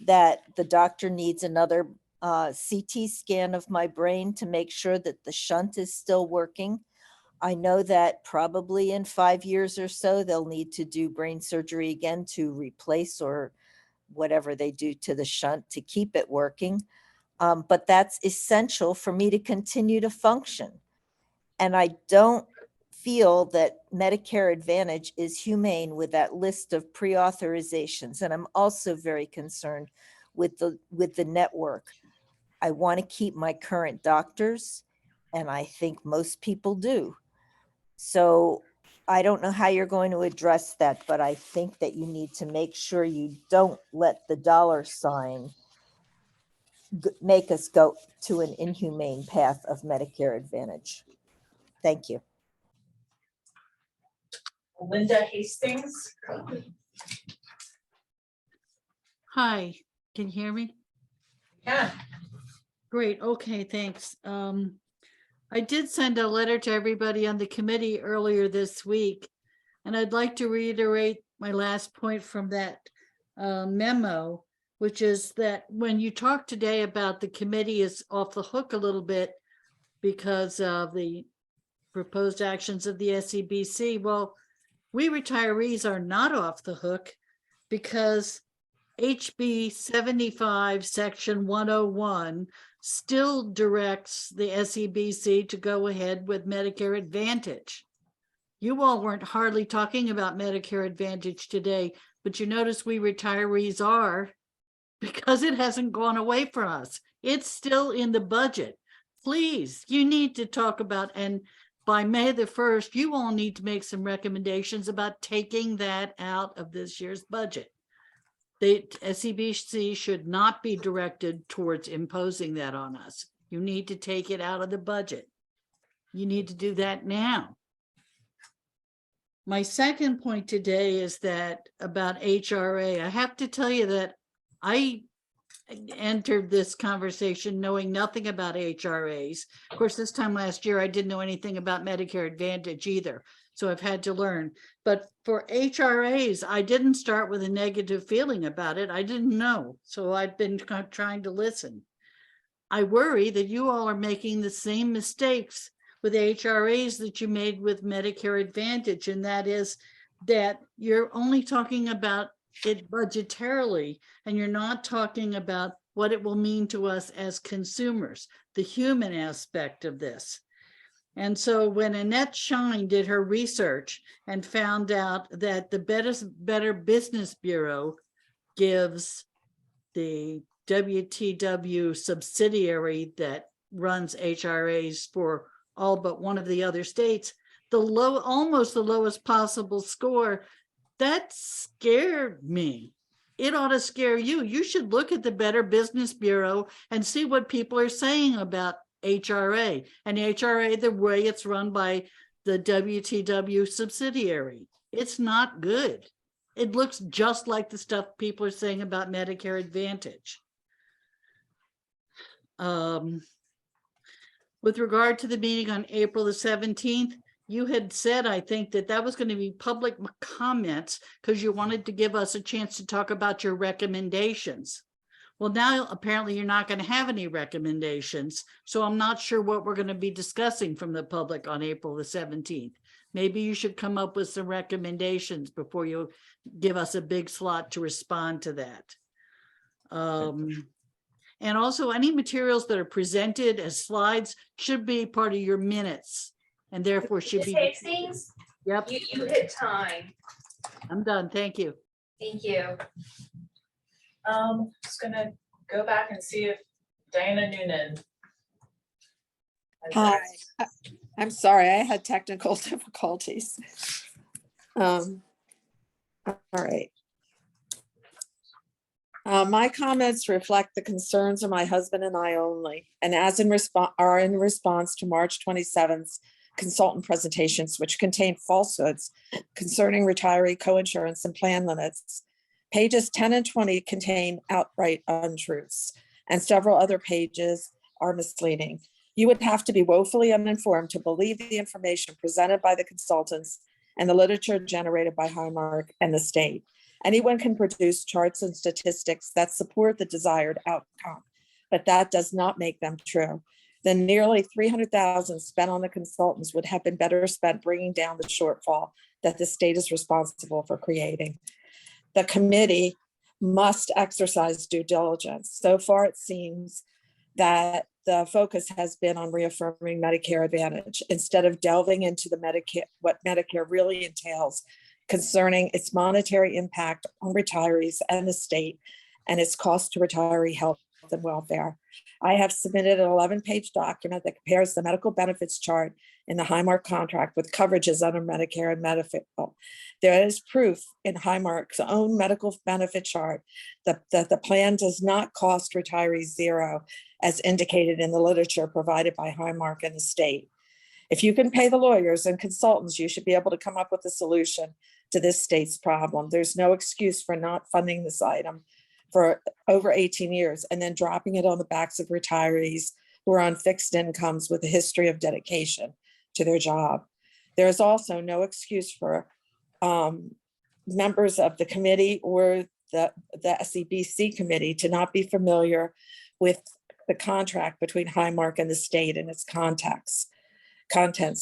that the doctor needs another CT scan of my brain to make sure that the shunt is still working. I know that probably in 5 years or so, they'll need to do brain surgery again to replace or whatever they do to the shunt to keep it working. But that's essential for me to continue to function. And I don't feel that Medicare Advantage is humane with that list of pre-authorizations. And I'm also very concerned with the network. I want to keep my current doctors, and I think most people do. So I don't know how you're going to address that, but I think that you need to make sure you don't let the dollar sign make us go to an inhumane path of Medicare Advantage. Thank you. Linda Hastings. Hi, can you hear me? Yeah. Great, okay, thanks. I did send a letter to everybody on the committee earlier this week, and I'd like to reiterate my last point from that memo, which is that when you talk today about the committee is off the hook a little bit because of the proposed actions of the SEBC, well, we retirees are not off the hook because HB 75 section 101 still directs the SEBC to go ahead with Medicare Advantage. You all weren't hardly talking about Medicare Advantage today, but you notice we retirees are, because it hasn't gone away from us. It's still in the budget. Please, you need to talk about, and by May the 1st, you all need to make some recommendations about taking that out of this year's budget. The SEBC should not be directed towards imposing that on us. You need to take it out of the budget. You need to do that now. My second point today is that about HRA. I have to tell you that I entered this conversation knowing nothing about HRAs. Of course, this time last year, I didn't know anything about Medicare Advantage either. So I've had to learn. But for HRAs, I didn't start with a negative feeling about it. I didn't know. So I've been trying to listen. I worry that you all are making the same mistakes with HRAs that you made with Medicare Advantage. And that is that you're only talking about it budgetarily, and you're not talking about what it will mean to us as consumers, the human aspect of this. And so when Annette Shine did her research and found out that the Better Business Bureau gives the WTW subsidiary that runs HRAs for all but one of the other states, almost the lowest possible score, that scared me. It ought to scare you. You should look at the Better Business Bureau and see what people are saying about HRA, and HRA the way it's run by the WTW subsidiary. It's not good. It looks just like the stuff people are saying about Medicare Advantage. With regard to the meeting on April the 17th, you had said, I think, that was going to be public comments because you wanted to give us a chance to talk about your recommendations. Well, now apparently you're not going to have any recommendations. So I'm not sure what we're going to be discussing from the public on April the 17th. Maybe you should come up with some recommendations before you give us a big slot to respond to that. And also any materials that are presented as slides should be part of your minutes and therefore should be. Hastings? Yep. You hit time. I'm done. Thank you. Thank you. Just gonna go back and see if Diana Noonan. Hi, I'm sorry, I had technical difficulties. All right. My comments reflect the concerns of my husband and I only, and as in response to March 27th consultant presentations, which contain falsehoods concerning retiree coinsurance and plan limits Pages 10 and 20 contain outright untruths, and several other pages are misleading. You would have to be woefully uninformed to believe the information presented by the consultants and the literature generated by Highmark and the state. Anyone can produce charts and statistics that support the desired outcome, but that does not make them true. The nearly $300,000 spent on the consultants would have been better spent bringing down the shortfall that the state is responsible for creating. The committee must exercise due diligence. So far, it seems that the focus has been on reaffirming Medicare Advantage instead of delving into the what Medicare really entails concerning its monetary impact on retirees and the state and its cost to retiree health and welfare. I have submitted an 11-page document that compares the medical benefits chart in the Highmark contract with coverages under Medicare and Medicaid. There is proof in Highmark's own medical benefit chart that the plan does not cost retirees zero, as indicated in the literature provided by Highmark and the state. If you can pay the lawyers and consultants, you should be able to come up with a solution to this state's problem. There's no excuse for not funding this item for over 18 years and then dropping it on the backs of retirees who are on fixed incomes with a history of dedication to their job. There is also no excuse for members of the committee or the SEBC committee to not be familiar with the contract between Highmark and the state and its contents.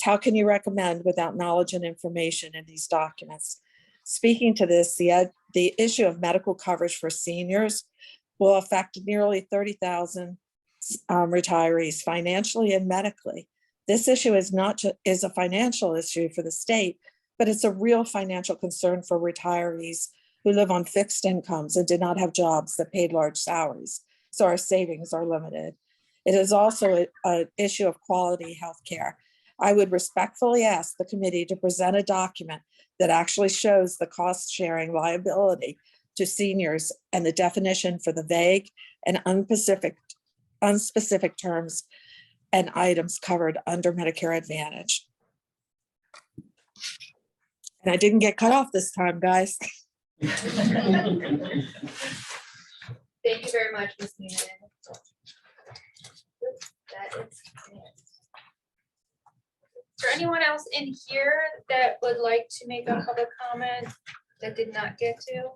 How can you recommend without knowledge and information in these documents? Speaking to this, the issue of medical coverage for seniors will affect nearly 30,000 retirees financially and medically. This issue is not is a financial issue for the state, but it's a real financial concern for retirees who live on fixed incomes and did not have jobs that paid large salaries. So our savings are limited. It is also an issue of quality health care. I would respectfully ask the committee to present a document that actually shows the cost sharing liability to seniors and the definition for the vague and unspecific terms and items covered under Medicare Advantage. And I didn't get cut off this time, guys. Thank you very much, Ms. Newman. That is it. Is there anyone else in here that would like to make a public comment that did not get to?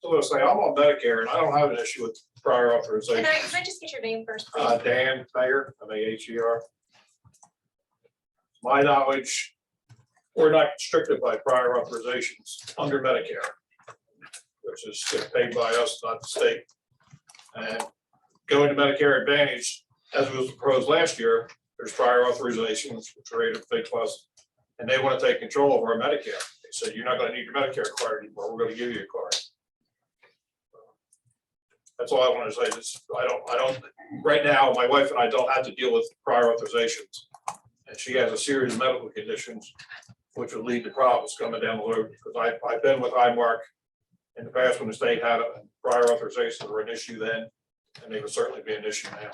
So let's say I'm on Medicare and I don't have an issue with prior authorization. Can I just get your name first, please? Dan Mayer, M-A-H-E-R. My knowledge, we're not constricted by prior authorizations under Medicare, which is paid by us, not the state. And going to Medicare Advantage, as was proposed last year, there's prior authorizations, which are rated big plus, and they want to take control of our Medicare. They said, you're not going to need your Medicare card anymore. We're going to give you a card. That's all I want to say. I don't, right now, my wife and I don't have to deal with prior authorizations. And she has a series of medical conditions, which would lead to problems coming down the road. Because I've been with Highmark in the past when the state had a prior authorizations were an issue then, and they would certainly be an issue now.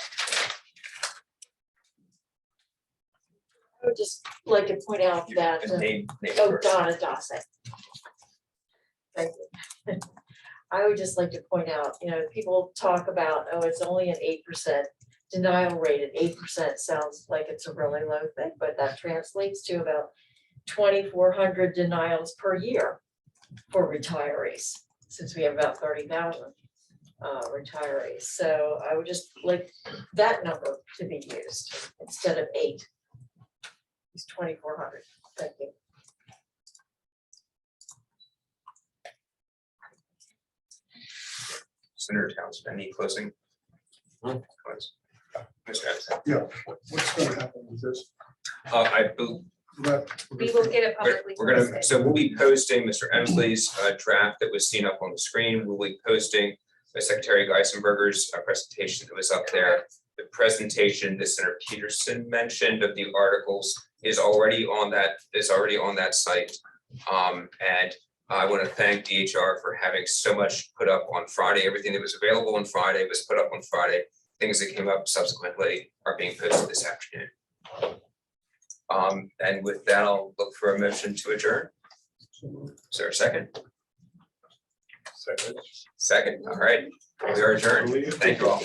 I would just like to point out that, Name oh, first. Donna Dossett. Thank you. I would just like to point out, people talk about, oh, it's only an 8% denial rate, and 8% sounds like it's a really low thing, but that translates to about 2,400 denials per year for retirees, since we have about 30,000 retirees. So I would just like that number to be used instead of 8. It's 2,400. Thank you. Senator Townsend, any closing comments? Mr. Anderson. Yeah, what's going to happen with this? I believe We will get it publicly we're gonna, posted. so we'll be posting Mr. Emsley's draft that was seen up on the screen. We'll be posting Secretary Geisenberger's presentation that was up there. The presentation that Senator Peterson mentioned of the articles is already on that site. And I want to thank DHR for having so much put up on Friday. Everything that was available on Friday was put up on Friday. Things that came up subsequently are being posted this afternoon. And with that, I'll look for a motion to adjourn. Is there a second? Second, all right, we are adjourned. Thank you all.